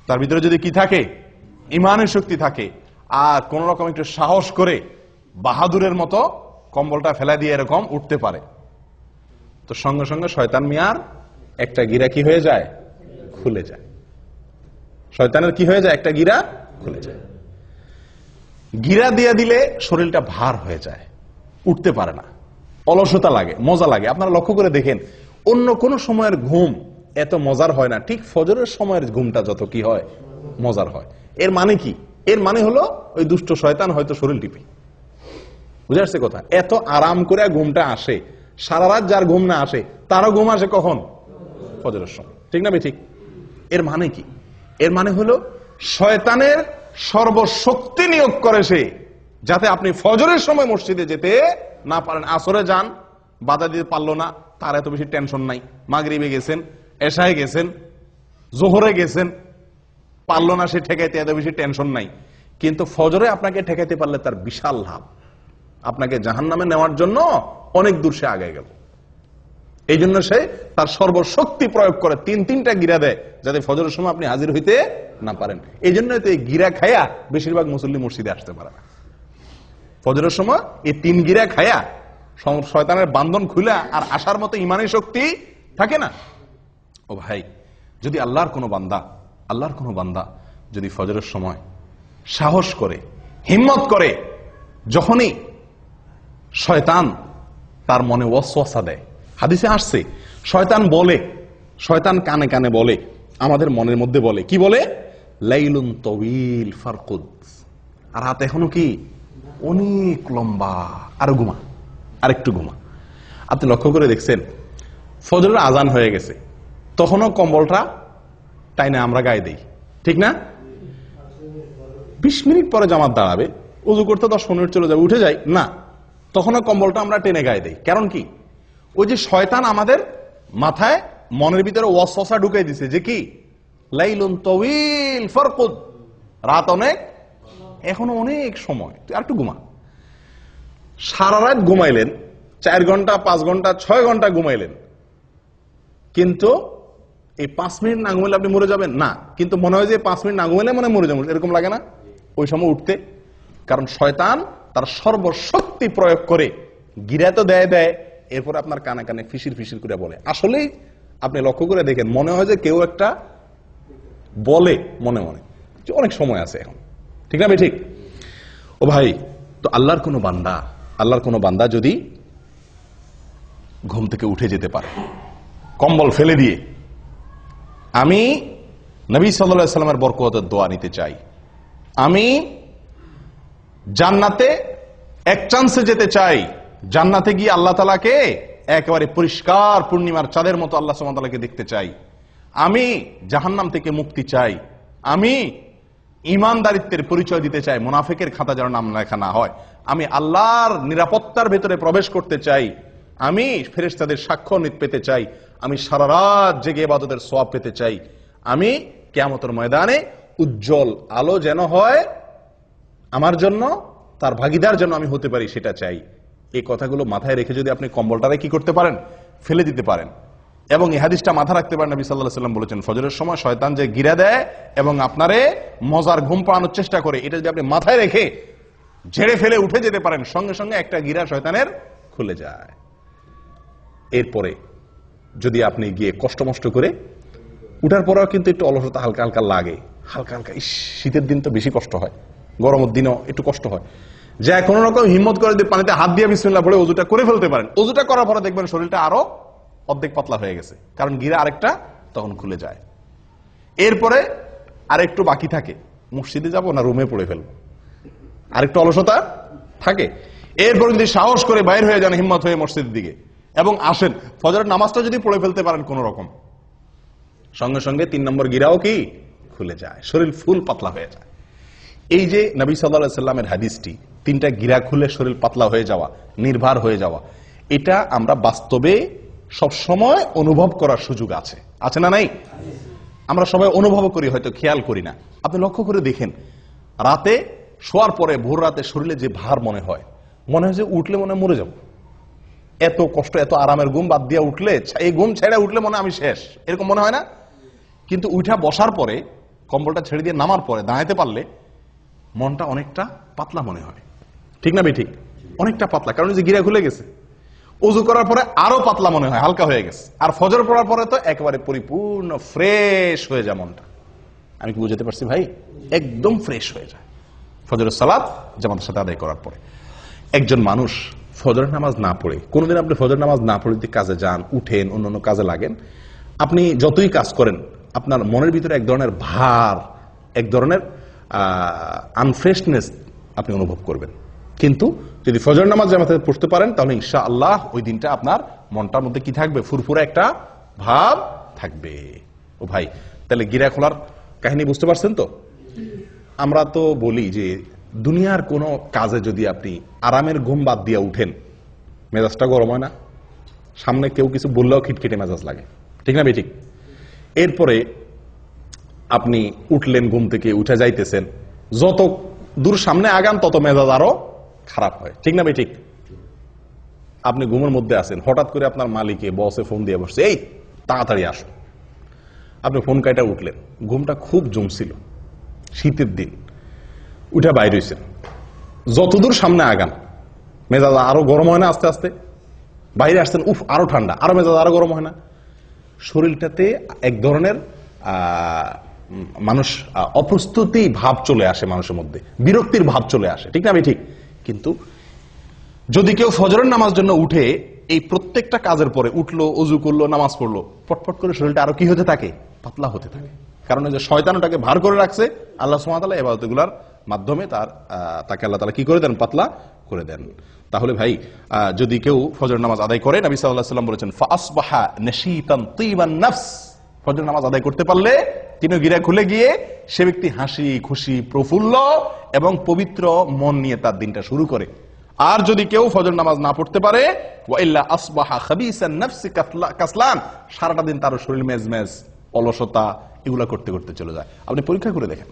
তার ভিতরে যদি কি থাকে, ইমানের শক্তি থাকে, আর কোন রকম একটু সাহস করে বাহাদুরের মতো কম্বলটা ফেলা দিয়ে এরকম উঠতে পারে, তো সঙ্গে সঙ্গে শয়তান মিয়ার একটা গিরা কি হয়ে যায়, খুলে যায়। শয়তানের কি হয়ে যায়, একটা গিরা খুলে যায়। গিরা দিয়ে দিলে শরীরটা ভার হয়ে যায়, উঠতে পারে না, অলসতা লাগে, মজা লাগে। আপনারা লক্ষ্য করে দেখেন, অন্য কোন সময়ের ঘুম এত মজার হয় না, ঠিক ফজরের সময়ের ঘুমটা যত কি হয়, মজার হয়। এর মানে কি? এর মানে হলো ওই দুষ্ট শয়তান হয়তো শরীর টিপে, বুঝে আসছে কথা? এত আরাম করে ঘুমটা আসে, সারা রাত যার ঘুম না আসে তারও ঘুম আসে কখন? ফজরের সময়, ঠিক না ঠিক? এর মানে কি? এর মানে হলো শয়তানের সর্বশক্তি নিয়োগ করে সে, যাতে আপনি ফজরের সময় মসজিদে যেতে না পারেন। আসরে যান, বাধা দিতে পারলো না, তার এত বেশি টেনশন নাই। মাগরিবে গেছেন, এশায় গেছেন, জোহরে গেছেন, পারলো না সে ঠেকাইতে, এত বেশি টেনশন নাই। কিন্তু ফজরে আপনাকে ঠেকাইতে পারলে তার বিশাল লাভ, আপনাকে জাহান্নামে নেওয়ার জন্য অনেক দূর সে আগে গেল। এই জন্য সে তার সর্বশক্তি প্রয়োগ করে 3টা গিরা দেয়, যাতে ফজরের সময় আপনি হাজির হইতে না পারেন। এই জন্য তো এই গিরা খায়া বেশিরভাগ মুসল্লি মসজিদে আসতে পারে না। ফজরের সময় এই 3 গিরা খায়া শয়তানের বান্ধন খুলে আর আসার মতো ইমানি শক্তি থাকে না। ও ভাই, যদি আল্লাহর কোনো বান্দা যদি ফজরের সময় সাহস করে, হিম্মত করে, যখনই শয়তান তার মনে ওয়াসওয়াসা দেয়, হাদিসে আসছে শয়তান কানে কানে বলে, আমাদের মনের মধ্যে বলে, কি বলে? লাইলুন তওয়িল ফারকুদ, আর রাত এখনো কি অনেক লম্বা, আরো ঘুমা, আরেকটু ঘুমা। আপনি লক্ষ্য করে দেখছেন, ফজরের আজান হয়ে গেছে, তখনও কম্বলটা টাইনে আমরা গায়ে দেই, ঠিক না? 20 মিনিট পরে জামাত দাঁড়াবে, উজু করতে 10 মিনিট চলে যাবে, উঠে যাই না, তখনও কম্বলটা আমরা টেনে গায়ে দেই। কারণ কি? ওই যে শয়তান আমাদের মাথায়, মনের ভিতরে ওয়াসওয়াসা ঢুকাই দিছে যে কি, লাইলুন তাওয়িল ফারকুদ, রাত অনেক, এখনো অনেক সময়, তুই আর একটু ঘুমা। সারা রাত ঘুমাইলেন, 4 ঘন্টা, 5 ঘন্টা, 6 ঘন্টা ঘুমাইলেন, কিন্তু এই 5 মিনিট না ঘুমাইলে আপনি মরে যাবেন না, কিন্তু মনে হয় যে 5 মিনিট না ঘুমাইলে মনে মরে যাবেন, এরকম লাগে না ওই সময় উঠতে? কারণ শয়তান তার সর্বশক্তি প্রয়োগ করে গিরা তো দেয়, এরপর আপনার কানে কানে ফিসির ফিসির করে বলে। আসলেই আপনি লক্ষ্য করে দেখেন, মনে হয় যে কেউ একটা বলে মনে মনে যে অনেক সময় আছে এখন, ঠিক না ঠিক? ও ভাই, তো আল্লাহর কোনো বান্দা যদি ঘুম থেকে উঠে যেতে পারে কম্বল ফেলে দিয়ে, আমি নবী সাল্লাল্লাহু আলাইহি সাল্লামের বরকতের দোয়া নিতে চাই, আমি জান্নাতে এক চান্সে যেতে চাই, জান্নাতে গিয়ে আল্লাহ তাআলাকে একেবারে পরিষ্কার পূর্ণিমার চাঁদের মতো আল্লাহ সুবহানাহু ওয়া তাআলাকে দেখতে চাই, আমি জাহান্নাম থেকে মুক্তি চাই, আমি ঈমানদারিত্বের পরিচয় দিতে চাই, মুনাফিকের খাতা যেন নাম লেখা না হয়, আমি আল্লাহর নিরাপত্তার ভেতরে প্রবেশ করতে চাই, আমি ফেরেশতাদের সাক্ষ্য পেতে চাই, আমি সারা রাত জেগে ইবাদতের সওয়াব পেতে চাই, আমি কিয়ামতের ময়দানে উজ্জ্বল আলো যেন হয় আমার জন্য, তার ভাগীদার যেন আমি হতে পারি, সেটা চাই। এই কথাগুলো মাথায় রেখে যদি আপনি কম্বলটারে কি করতে পারেন, ফেলে দিতে পারেন, এবং এই হাদিসটা মাথা রাখতে পারেন, নবী সাল্লাল্লাহু আলাইহি ওয়াসাল্লাম বলেছেন, ফজরের সময় শয়তান যে গিরা দেয় এবং আপনারে মজার ঘুম পাড়ানোর চেষ্টা করে, এটা যদি আপনি মাথায় রেখে ঝেড়ে ফেলে উঠে যেতে পারেন, সঙ্গে সঙ্গে একটা গিরা শয়তানের খুলে যায়। এরপরে যদি আপনি গিয়ে কষ্ট করে উঠার পরেও কিন্তু একটু অলসতা হালকা হালকা লাগে, হালকা হালকা, শীতের দিন তো বেশি কষ্ট হয়, গরমের দিনও একটু কষ্ট হয়, যা কোন রকম হিম্মত করে দিয়ে পানিতে হাত দিয়ে বিসমিল্লাহ বলে ওযুটা করে ফেলতে পারেন। ওযুটা করার পরে দেখবেন শরীরটা আরো অর্ধেক পাতলা হয়ে গেছে, কারণ গিরা আরেকটা তখন খুলে যায়। এরপরে আরেকটু বাকি থাকে, মসজিদে যাব না রুমে পড়ে ফেলবো, আরেকটু অলসতা থাকে। এরপর যদি সাহস করে বাইর হয়ে যান হিম্মত হয়ে মসজিদের দিকে এবং আসেন, ফজরের নামাজটা যদি পড়ে ফেলতে পারেন কোন রকম, সঙ্গে সঙ্গে 3 নম্বর গিরাও কি খুলে যায়, শরীর ফুল পাতলা হয়ে যায়। এই যে নবী সাল্লাল্লাহু আলাইহি সাল্লামের হাদিসটি, 3টা গিরা খুলে শরীর পাতলা হয়ে যাওয়া, নির্ভর হয়ে যাওয়া, এটা আমরা বাস্তবে সব সময় অনুভব করার সুযোগ আছে, আছে না নাই? আমরা সবাই অনুভব করি, হয়তো খেয়াল করি না। আপনি লক্ষ্য করে দেখেন, রাতে শোয়ার পরে ভোর রাতে শরীরে যে ভার মনে হয় যে উঠলে মনে হয় মরে যাব, এত কষ্ট, এত আরামের ঘুম বাদ দিয়ে উঠলে, এই ঘুম ছেড়ে উঠলে মনে হয় আমি শেষ, এরকম মনে হয় না? কিন্তু উঠা বসার পরে, কম্বলটা ছেড়ে দিয়ে নামার পরে দাঁড়াতে পারলে মনটা অনেকটা পাতলা মনে হয়, ঠিক না? ঠিক, অনেকটা পাতলা, কারণ যে গিরা খুলে গেছে। ওযু করার পরে আরো পাতলা মনে হয়, হালকা হয়ে গেছে। আর ফজর পড়ার পরে তো একেবারে পরিপূর্ণ ফ্রেশ হয়ে যায় মনটা। আমি কি বুঝাতে পারছি ভাই? একদম ফ্রেশ হয়ে যায় ফজরের সালাত জামাতের সাথে আদায় করার পরে। একজন মানুষ ফজরের নামাজ না পড়ে, কোনোদিন আপনি ফজরের নামাজ না পড়ে কাজে যান, উঠেন, অন্যান্য কাজে লাগেন, আপনি যতই কাজ করেন আপনার মনের ভিতরে এক ধরনের ভার, এক ধরনের আনফ্রেশনেস আপনি অনুভব করবেন। কিন্তু যদি ফজর নামাজ জামাতে পড়তে পারেন তাহলে ইনশাআল্লাহ ওই দিনটা আপনার মনটার মধ্যে কি থাকবে? ফুরফুরে একটা ভাব থাকবে। ও ভাই, তাহলে গিরা খোলার কাহিনী বুঝতে পারছেন তো? আমরা তো বলি যে দুনিয়ার কোনো কাজে যদি আপনি আরামের ঘুম বাদ দিয়ে উঠেন, মেজাজটা গরম হয় না? সামনে কেউ কিছু বললেও খিটখিটে মেজাজ লাগে, ঠিক না? ঠিক। এরপরে আপনি উঠলেন, ঘুম থেকে উঠে যাইতেছেন, যত দূর সামনে আগান তত মেজাজ আরো খারাপ হয়, ঠিক না? ঠিক। আপনি ঘুমের মধ্যে আছেন, হঠাৎ করে আপনার মালিকে বসে ফোন দিয়ে বসছে, এই তাড়াতাড়ি আসো। আপনি ফোন কাইটা উঠলেন, ঘুমটা খুব জমছিল, শীতের দিন, উঠে বাইরে হয়েছেন, যতদূর সামনে আগান মেজাজ আরো গরম হয় না? আস্তে আস্তে বাইরে আসছেন, উফ আরো ঠান্ডা, আরো মেজাজ আরো গরম হয় না? শরীরটাতে এক ধরনের মানুষ অপ্রস্তুতি ভাব চলে আসে, মানুষের মধ্যে বিরক্তির ভাব চলে আসে, ঠিক না? ঠিক। কিন্তু যদি কেউ ফজরের নামাজ জন্য উঠে, এই প্রত্যেকটা কাজের পরে উঠলো, ওযু করলো, নামাজ পড়লো, পটপট করে শরীরটা আরো কি হতে থাকে? পাতলা হতে থাকে। কারণ যে শয়তান ওটাকে ভার করে রাখছে, আল্লাহ সুবহানাহু ওয়া তাআলা ইবাদতগুলোর মাধ্যমে তাকে আল্লাহ তাআলা কি করে দেন? পাতলা করে দেন। তাহলে ভাই, যদি কেউ ফজর নামাজ আদায় করে, নবী সাল্লাল্লাহু আলাইহি ওয়াসাল্লাম বলেছেন, ফাসবাহা নাশীতান তিবান নফস, ফজর নামাজ আদায় করতে পারলে তিনি গিরা খুলে গিয়ে সে ব্যক্তি হাসি খুশি, প্রফুল্ল এবং পবিত্র মন নিয়ে তার দিনটা শুরু করে। আর যদি কেউ ফজর নামাজ না পড়তে পারে, ওয়াইল্লা আসবাহা খাবিসান নফসি কাসলান, সারাটা দিন তার শরীর মেজমেজ, অলসতা এগুলা করতে করতে চলে যায়। আপনি পরীক্ষা করে দেখেন।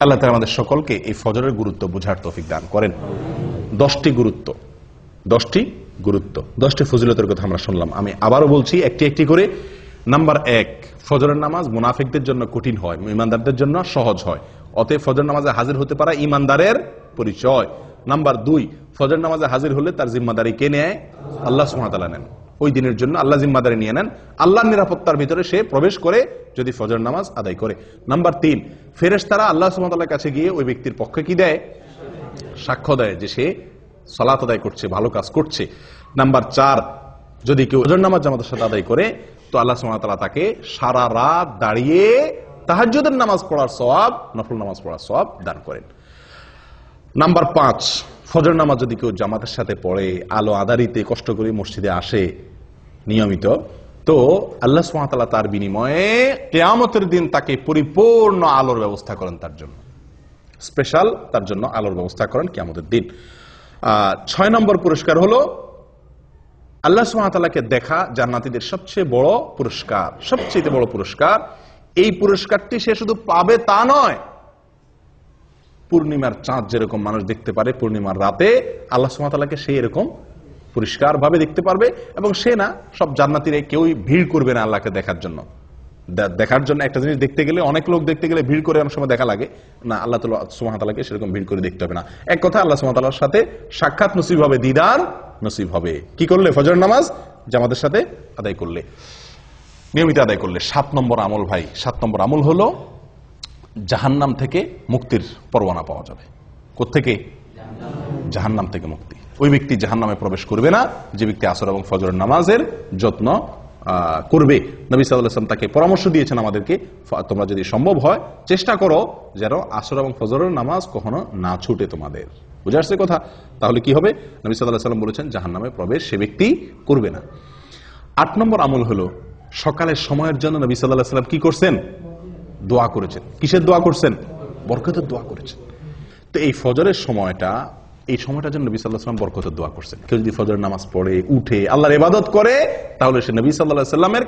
আল্লাহ তাআলা আমাদের সকলকে এই ফজরের গুরুত্ব বুঝার তৌফিক দান করেন। 10টি গুরুত্ব, 10টি ফজিলতের কথা আমরা শুনলাম। আমি আবারও বলছি একটি একটি করে। নাম্বার 1, ফজরের নামাজ মুনাফিকদের জন্য কঠিন হয়, ঈমানদারদের জন্য সহজ হয়। অতএব ফজর নামাজে হাজির হতে পারা ঈমানদারের পরিচয়। নাম্বার 2, ফজর নামাজে হাজির হলে তার জিম্মাদারি কে নেয়? আল্লাহ সুবহানাহু ওয়া তাআলা নেন। ওই দিনের জন্য আল্লাহ জিম্মাদারি নিয়ে নেন, আল্লাহর নিরাপত্তার ভিতরে সে প্রবেশ করে যদি ফজর নামাজ আদায় করে। নাম্বার 3, ফেরেশতারা আল্লাহ সুবহানাহু ওয়া তাআলার কাছে গিয়ে ওই ব্যক্তির পক্ষে কি দেয়? সাক্ষ্য দেয় যে সে সালাত আদায় করছে, ভালো কাজ করছে। নাম্বার 4, যদি কেউ ফজর নামাজ জামাতের সাথে আদায় করে তো আল্লাহ সুবহানাহু ওয়া তাআলা তাকে সারা রাত দাঁড়িয়ে তাহাজ্জুদের নামাজ পড়ার সওয়াব, নফল নামাজ পড়ার সওয়াব দান করেন। নাম্বার 5, ফজর নামাজ যদি কেউ জামাতের সাথে পড়ে, আলো আঁধারিতে কষ্ট করে মসজিদে আসে নিয়মিত, তো আল্লাহ সুবহানাহু ওয়া তাআলা তার বিনিময়ে কিয়ামতের দিন তাকে পরিপূর্ণ আলোর ব্যবস্থা করেন, তার জন্য স্পেশাল তার জন্য আলোর ব্যবস্থা করেন কিয়ামতের দিন। 6 নম্বর পুরস্কার হলো আল্লাহ সুবহানাহু ওয়া তাআলাকে দেখা জান্নাতীদের সবচেয়ে বড় পুরস্কার, সবচেয়ে বড় পুরস্কার। এই পুরস্কারটি সে শুধু পাবে তা নয়, পূর্ণিমার চাঁদ যেরকম মানুষ দেখতে পারে পূর্ণিমার রাতে, আল্লাহ সুবহানাহু ওয়া তাআলাকে সে এরকম পরিষ্কার ভাবে দেখতে পারবে। এবং সে না, সব জান্নাতীরা কেউই ভিড় করবে না আল্লাহকে দেখার জন্য। দেখার জন্য একটা জিনিস দেখতে গেলে, অনেক লোক দেখতে গেলে ভিড় করে অনেক সময় দেখা লাগে না, আল্লাহ সুবহানাহু ওয়া তাআলাকে সেরকম ভিড় করে দেখতে হবে না। এক কথা, আল্লাহ সুবহানাহু ওয়া তাআলার সাথে সাক্ষাৎ নসিব হবে, দিদার নসিব হবে। কি করলে? ফজর নামাজ জামাতের সাথে আদায় করলে, নিয়মিত আদায় করলে। 7 নম্বর আমল ভাই, 7 নম্বর আমল হলো জাহান্নাম থেকে মুক্তির পরোয়ানা পাওয়া যাবে। কোত্থেকে? জাহান্নাম থেকে মুক্তি। ওই ব্যক্তি জাহান্নামে প্রবেশ করবে না যে ব্যক্তি আসর এবং ফজরের নামাজের যত্ন করবে, নবী সাল্লাল্লাহু আলাইহি ওয়াসাল্লাম তাকে পরামর্শ দিয়েছেন আমাদেরকে, তোমরা যদি সম্ভব হয় চেষ্টা করো যেন আসর এবং ফজরের নামাজ কখনো না ছুটে তোমাদের। বুঝে আসছে কথা? তাহলে কি হবে? নবী সাল্লাল্লাহু আলাইহি ওয়াসাল্লাম বলেছেন জাহান্নামে প্রবেশ সে ব্যক্তি করবে না। 8 নম্বর আমল হলো সকালের সময়ের জন্য নবী সাল্লাল্লাহু আলাইহি ওয়াসাল্লাম কি করছেন? দোয়া করেছেন। কিসের দোয়া করছেন? বরকতের দোয়া করেছেন। তো এই ফজরের সময়টা, এই সময়টার জন্য নবী সাল্লাল্লাহু আলাইহি ওয়াসাল্লাম বরকতের দোয়া করছেন। কেউ যদি ফজরের নামাজ পড়ে উঠে আল্লাহর ইবাদত করে তাহলে সে নবী সাল্লাল্লাহু আলাইহি ওয়াসাল্লামের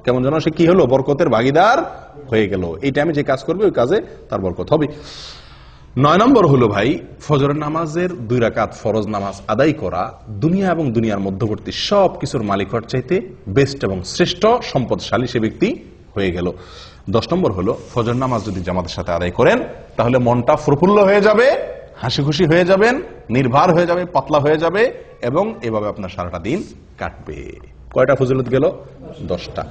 কেমন যেন সে কি হলো? বরকতের ভাগীদার হয়ে গেল। এই টাইমে যে কাজ করবে ওই কাজে তার বরকত হবে। 9 নম্বর হলো ভাই, ফজরের নামাজের 2 রাকাত ফরজ নামাজ আদায় করা দুনিয়া এবং দুনিয়ার মধ্যবর্তী সব কিছুর মালিক হওয়ার চাইতে বেস্ট এবং শ্রেষ্ঠ সম্পদশালী সে ব্যক্তি হয়ে গেল। 10 নম্বর হলো ফজর নামাজ যদি জামাতের সাথে আদায় করেন তাহলে মনটা প্রফুল্ল হয়ে যাবে, হাসি খুশি হয়ে যাবেন, নির্ভার হয়ে যাবে, পাতলা হয়ে যাবে এবং এভাবে আপনার সারাটা দিন কাটবে। কয়টা ফজিলত গেল? 10টা।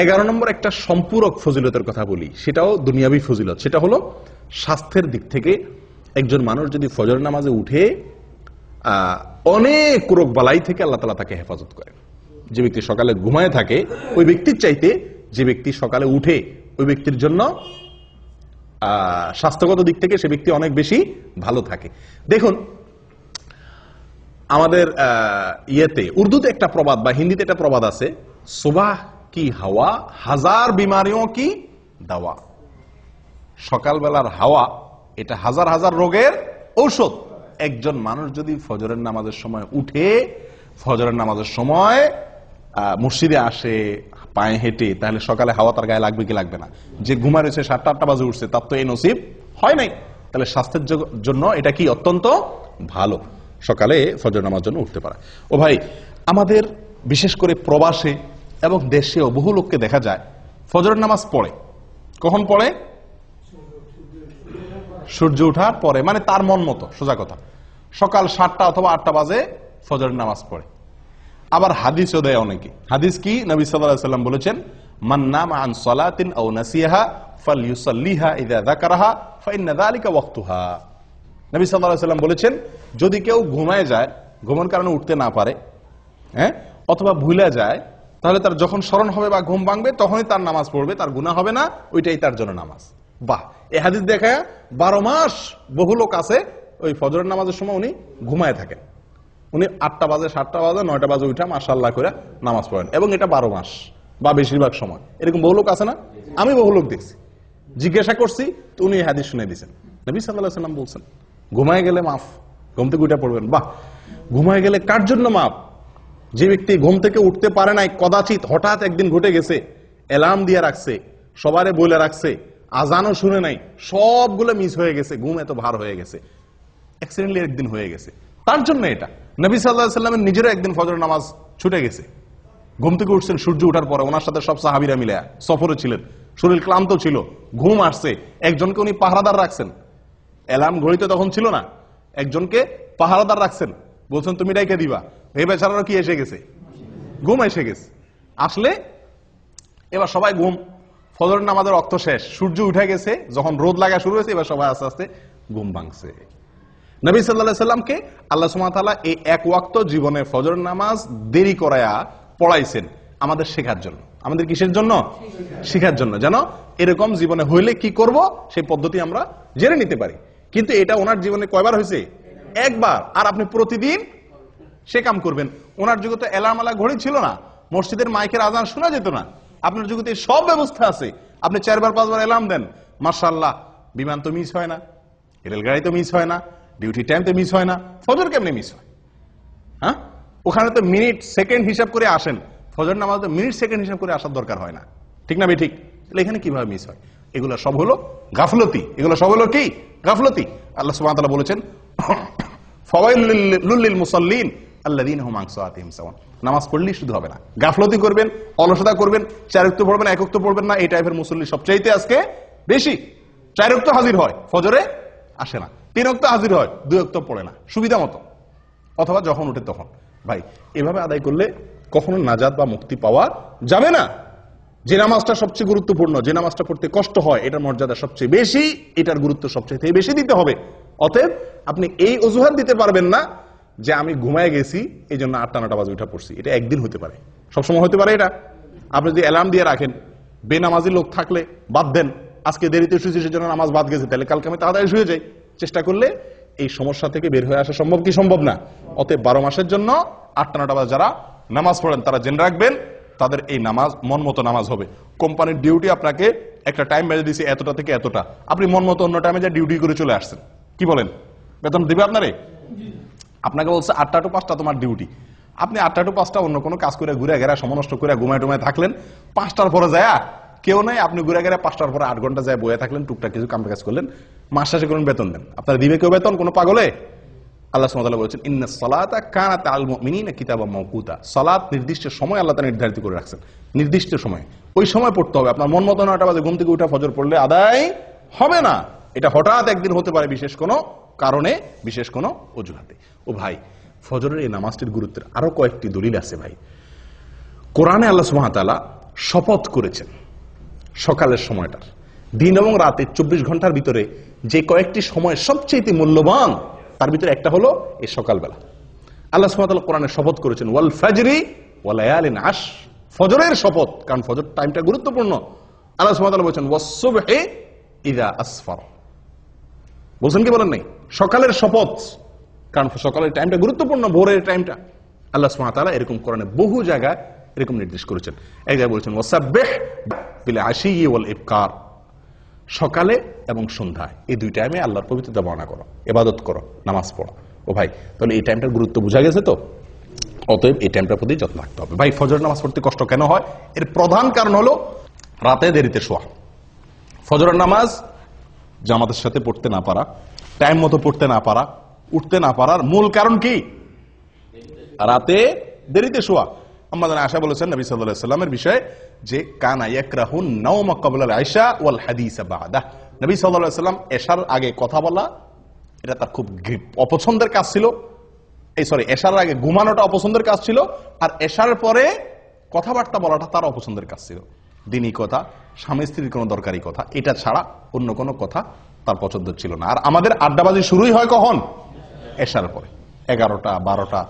11 নম্বর একটা সম্পূরক ফজিলতের কথা বলি, সেটাও দুনিয়াবী ফজিলত। সেটা হলো স্বাস্থ্যের দিক থেকে একজন মানুষ যদি ফজর নামাজে উঠে অনেক রোগ বালাই থেকে আল্লাহ তাআলা তাকে হেফাজত করেন। যে ব্যক্তি সকালে ঘুমায় থাকে ওই ব্যক্তির চাইতে যে ব্যক্তি সকালে উঠে ওই ব্যক্তির জন্য স্বাস্থ্যগত দিক থেকে সে ব্যক্তি অনেক বেশি ভালো থাকে। দেখুন আমাদের ইয়েতে উর্দুতে একটা প্রবাদ বা হিন্দিতে একটা প্রবাদ আছে, সুবাহ কি হাওয়া হাজার বিমারিও কি দাওয়া। সকালবেলার হাওয়া এটা হাজার হাজার রোগের ঔষধ। একজন মানুষ যদি ফজরের নামাজের সময় উঠে ফজরের নামাজের সময় মসজিদে আসে পায়ে হেঁটে, তাহলে সকালে হাওয়া তার গায়ে লাগবে কি লাগবে না? যে ঘুমা রয়েছে 7টা-8টা বাজে উঠছে তার তো এই নসিব হয় নাই। তাহলে স্বাস্থ্যের জন্য এটা কি অত্যন্ত ভালো সকালে ফজর নামাজ জন্য উঠতে পারা। ও ভাই, আমাদের বিশেষ করে প্রবাসে এবং দেশেও বহু লোককে দেখা যায় ফজরের নামাজ পড়ে। কখন পড়ে? সূর্য ওঠার পরে, মানে তার মন মতো। সোজা কথা, সকাল 7টা অথবা 8টা বাজে ফজরের নামাজ পড়ে। আবার হাদিসও দেয় অনেকে। হাদিস কি? নবী সাল্লাল্লাহু আলাইহি ওয়াসাল্লাম বলেছেন, মান নামা আন সালাতিন আও নাসিয়াহা ফালইউসাল্লিহা ইযা যাকারাহা ফাইন্না যালিকা ওয়াক্তুহা। নবী সাল্লাল্লাহু আলাইহি ওয়াসাল্লাম বলেছেন, যদি কেউ ঘুমায় যায়, ঘুমের কারণে উঠতে না পারে, অথবা ভুলে যায়, তাহলে তার যখন স্মরণ হবে বা ঘুম ভাঙবে তখনই তার নামাজ পড়বে, তার গুনাহ হবে না, ওইটাই তার জন্য নামাজ। বাহ! এই হাদিস দেখায় 12 মাস বহু লোক আছে ওই ফজরের নামাজের সময় উনি ঘুমায় থাকেন। উনি 8টা বাজে, 7টা বাজে, 9টা বাজে উঠা মাশাআল্লাহ করে নামাজ পড়েন, এবং এটা 12 মাস বা বেশিরভাগ সময়। এরকম বহু লোক আছে না? আমি বহু লোক দেখছি, জিজ্ঞাসা করছি তো উনি হাদিস শুনে দিয়েছেন। নবী সাল্লাল্লাহু আলাইহি ওয়াসাল্লাম বলছেন ঘুমায় গেলে মাফ, ঘুম থেকে উঠে পড়বেন। বাহ! ঘুমায় গেলে কার জন্য মাফ? যে ব্যক্তি ঘুম থেকে উঠতে পারে নাই, কদাচিৎ হঠাৎ একদিন ঘটে গেছে, অ্যালার্ম দিয়ে রাখছে, সবারে বলে রাখছে, আজানও শুনে নাই, সবগুলো মিস হয়ে গেছে, ঘুম এত ভার হয়ে গেছে, অ্যাক্সিডেন্টলি একদিন হয়ে গেছে, তার জন্য এটা। নবী সাল্লাল্লাহু আলাইহি ওয়াসাল্লামের নিজেরও একদিন ফজর নামাজ ছুটে গেছে। ঘুম থেকে উঠছেন সূর্য ওঠার পরে, ওনার সাথে সব সাহাবীরা মিলে সফরে ছিলেন, শরীর ক্লান্ত ছিল, ঘুম আসছে, একজনকে উনি পাহারাদার রাখছেন। অ্যালার্ম ঘড়িতে তখন ছিল না, একজনকে পাহারাদার রাখছেন, বলছেন তুমি ডাইকে দিবা। এই বেচারারও কি এসে গেছে? ঘুম এসে গেছে। আসলে এবার সবাই ঘুম, ফজর নামাজের রক্ত শেষ, সূর্য উঠে গেছে, যখন রোদ লাগা শুরু হয়েছে এবার সবাই আস্তে আস্তে ঘুম ভাঙছে। নবী সাল্লাল্লাহু আলাইহি ওয়াসাল্লামকে আল্লাহ সুবহানাহু ওয়া তাআলা এই এক ওয়াক্ত জীবনে ফজর নামাজ দেরি করায়া পড়াইছেন আমাদের শেখার জন্য। আমাদের কিসের জন্য? শেখার জন্য, যেন এরকম জীবনে হইলে কি করব সেই পদ্ধতি আমরা জেনে নিতে পারি। কিন্তু এটা ওনার জীবনে কয়বার হয়েছে? একবার। আর আপনি প্রতিদিন সে কাম করবেন। ওনার যুগে তো অ্যালার্ম আলা ঘড়ি ছিল না, মসজিদের মাইকের আজান শোনা যেত না। আপনার যুগে সব ব্যবস্থা আছে, আপনি 4-5বার অ্যালার্ম দেন, মাশাআল্লাহ, বিমান তো মিস হয় না, রেলগাড়ি তো মিস হয় না, ডিউটি টাইম তো মিস হয় না, ফজর কেমনে মিস হয়? হ্যাঁ, ওখানে তো মিনিট সেকেন্ড হিসাব করে আসেন, ফজর নামাজ তো মিনিট সেকেন্ড হিসাব করে আসার দরকার হয় না, ঠিক না বে ঠিক? তাহলে এখানে কিভাবে মিস হয়? এগুলো সব হলো গাফলতি। এগুলো সব হলো কি? গাফলতি। আল্লাহ সুবহানাহু ওয়া তাআলা বলেছেন, ফাওয়াইলুল লিল মুসাল্লিন আল্লাযীনা হুম আন সালাতিহিম সাওয়ান। নামাজ পড়লেই শুধু হবে না, গাফলতি করবেন, অলসতা করবেন, 4 ওয়াক্ত পড়বেন, 1 ওয়াক্ত পড়বেন না, এই টাইপের মুসল্লি সবচাইতে আজকে বেশি। 4 ওয়াক্ত হাজির হয়, ফজরে আসে না, 3 ওয়াক্ত হাজির হয়, 2 ওয়াক্ত পড়ে না সুবিধা মতো, অথবা যখন উঠে তখন। ভাই, এভাবে আদায় করলে কখনো নাজাত বা মুক্তি পাওয়া যাবে না। যে নামাজটা সবচেয়ে গুরুত্বপূর্ণ, যে নামাজটা পড়তে কষ্ট হয়, এটার মর্যাদা সবচেয়ে বেশি, এটার গুরুত্ব সবচেয়ে বেশি দিতে হবে। অতএব আপনি এই অজুহাত দিতে পারবেন না যে আমি ঘুমায় গেছি এই জন্য 8টা 9টা বাজে উঠা পড়ছি। এটা একদিন হতে পারে, সবসময় হতে পারে এটা? আপনি যদি অ্যালার্ম দিয়ে রাখেন, বেনামাজি লোক থাকলে বাদ দেন, আজকে দেরিতে শুয়েছি সেজন্য নামাজ বাদ গেছে, তাহলে কালকে আমি তাড়াতাড়ি শুয়ে যাই, চেষ্টা করলে এই সমস্যা থেকে বের হয়ে আসা সম্ভব কি সম্ভব না? অতএব 12 মাসের জন্য 8টা-9টা বাজে যারা নামাজ পড়েন তারা জেনে রাখবেন তাদের এই নামাজ মন মতো নামাজ হবে। কোম্পানির ডিউটি আপনাকে একটা টাইম বেঁধে দিয়েছে এতটা থেকে এতটা, আপনি মন মতো অন্য টাইমে যা ডিউটি করে চলে আসছেন, কি বলেন? বেতন দিবে আপনারে? আপনাকে বলছে 8টা টু 5টা তোমার ডিউটি, আপনি 8টা টু 5টা অন্য কোনো কাজ করে ঘুরে ঘেরা সমনষ্ট করে ঘুমায় টুমায় থাকলেন, 5টার পরে যায় কেউ নাই, আপনি ঘুরে ঘেরা 5টার পরে 8 ঘন্টা যায় বয়ে থাকলেন, টুকটাক কিছু কাম কাজ করলেন, মাস শেষে করুন বেতন দেন, আপনারা দিবে কেউ বেতন? কোনো পাগলে? আল্লাহ সুবহানাহু ওয়া তাআলা বলেছেন ইন্নাস সালাতা কানাত আল মুমিনিনা কিতাবাম মাওকুতা, সালাত নির্দিষ্ট সময় আল্লাহ তাআলা নির্ধারিত করে রাখছেন, নির্দিষ্ট সময়, ওই সময় পড়তে হবে। আপনার মন মতো 9টা বাজে ঘুম থেকে উঠে ফজর পড়লে আদায় হবে না, এটা হঠাৎ একদিন হতে পারে বিশেষ কোনো কারণে, বিশেষ কোনো অজুহাতে। ও ভাই, ফজরের এই নামাজটির গুরুত্বের আরো কয়েকটি দলিল আছে ভাই। কোরআনে আল্লাহ সুবহানাহু ওয়া তাআলা শপথ করেছেন সকালের সময়টার, দিন এবং রাতে 24 ঘন্টার ভিতরে যে কয়েকটি সময় সবচেয়ে মূল্যবান তার ভিতরে একটা হলো এই সকালবেলা। আল্লাহ সুবহানাহু ওয়া তাআলা কোরআনে শপথ করেছেন ওয়াল ফাজরি ওয়া লায়ালিন আশ, ফজরের শপথ, কারণ ফজর টাইমটা গুরুত্বপূর্ণ। আল্লাহ সুবহানাহু ওয়া তাআলা বলেছেন ওয়াস সুবহি ইযা আসফার, বলছেন কি বলেন নাই? সকালের শপথ, কারণ সকালের টাইমটা গুরুত্বপূর্ণ, ভোরের টাইমটা। আল্লাহ সুবহানাহু ওয়া তাআলা এরকম কোরআনে বহু জায়গায় এরকম নির্দেশ করেছেন। এক জায়গায় বলেছেন ওয়াসাব্বিহ বিল আশি ওয়াল ইবকার, সকালে এবং সন্ধ্যায় এই দুই টাইমে আল্লাহর পবিত্রতা বর্ণনা করো, ইবাদত করো, নামাজ পড়ো। ও ভাই, তাহলে এই টাইমটার গুরুত্ব বোঝা গেছে তো? অতএব এই টাইমটার প্রতি যত্ন রাখতে হবে। ভাই, ফজর নামাজ পড়তে কষ্ট কেন হয়? এর প্রধান কারণ হলো রাতে দেরিতে শোয়া। ফজরের নামাজ জামাতের সাথে পড়তে না পারা, টাইম মতো পড়তে না পারা, উঠতে না পারার মূল কারণ কি? রাতে দেরিতে শোয়া। আমাদের আয়েশা বলেছেন নবী সাল্লাল্লাহু আলাইহি ওয়াসাল্লামের বিষয়ে যে কানা ইয়াকরাহুন নাওমা ক্বাবলা আল আইশা ওয়াল হাদিসা বাদা, নবী সাল্লাল্লাহু আলাইহি ওয়াসাল্লাম এশার আগে কথা বলা এটা তার খুব অপছন্দের কাজ ছিল। এশার আগে ঘুমানোটা অপছন্দের কাজ ছিল, আর এশার পরে কথাবার্তা বলাটা তার অপছন্দের কাজ ছিল। দিনী কথা, স্বামী স্ত্রীর কোনো দরকারি কথা, এটা ছাড়া অন্য কোনো কথা তার পছন্দ ছিল না। আর আমাদের আড্ডাবাজি শুরুই হয় কখন? এশার পরে, 11টা 12টা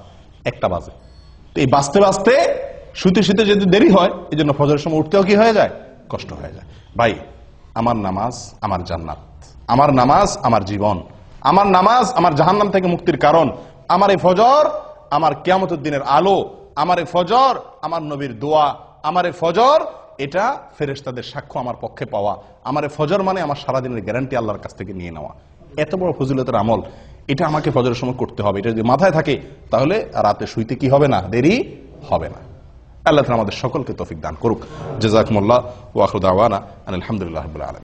1টা বাজে। তো এই বাঁচতে বাঁচতে শুতে শুতে যদি দেরি হয়, এই জন্য ফজরের সময় উঠতেও কি হয়ে যায়? কষ্ট হয়ে যায়। ভাই, আমার নামাজ আমার জান্নাত, আমার নামাজ আমার জীবন, আমার নামাজ আমার জাহান্নাম থেকে মুক্তির কারণ, আমার এই ফজর আমার কিয়ামতের দিনের আলো, আমার এই ফজর আমার নবীর দোয়া, আমার এই ফজর এটা ফেরেশতাদের সাক্ষ্য আমার পক্ষে পাওয়া, আমার এই ফজর মানে আমার সারাদিনের গ্যারান্টি আল্লাহর কাছ থেকে নিয়ে নেওয়া। এত বড় ফজিলতের আমল, এটা আমাকে ফজরের সময় করতে হবে। এটা যদি মাথায় থাকে তাহলে রাতে শুইতে কি হবে না? দেরি হবে না। আল্লাহ তাআলা আমাদের সকলকে তৌফিক দান করুক। জাযাকুমুল্লাহ ওয়া আখিরু দাওয়ানা আলহামদুলিল্লাহি রাব্বিল আলামিন।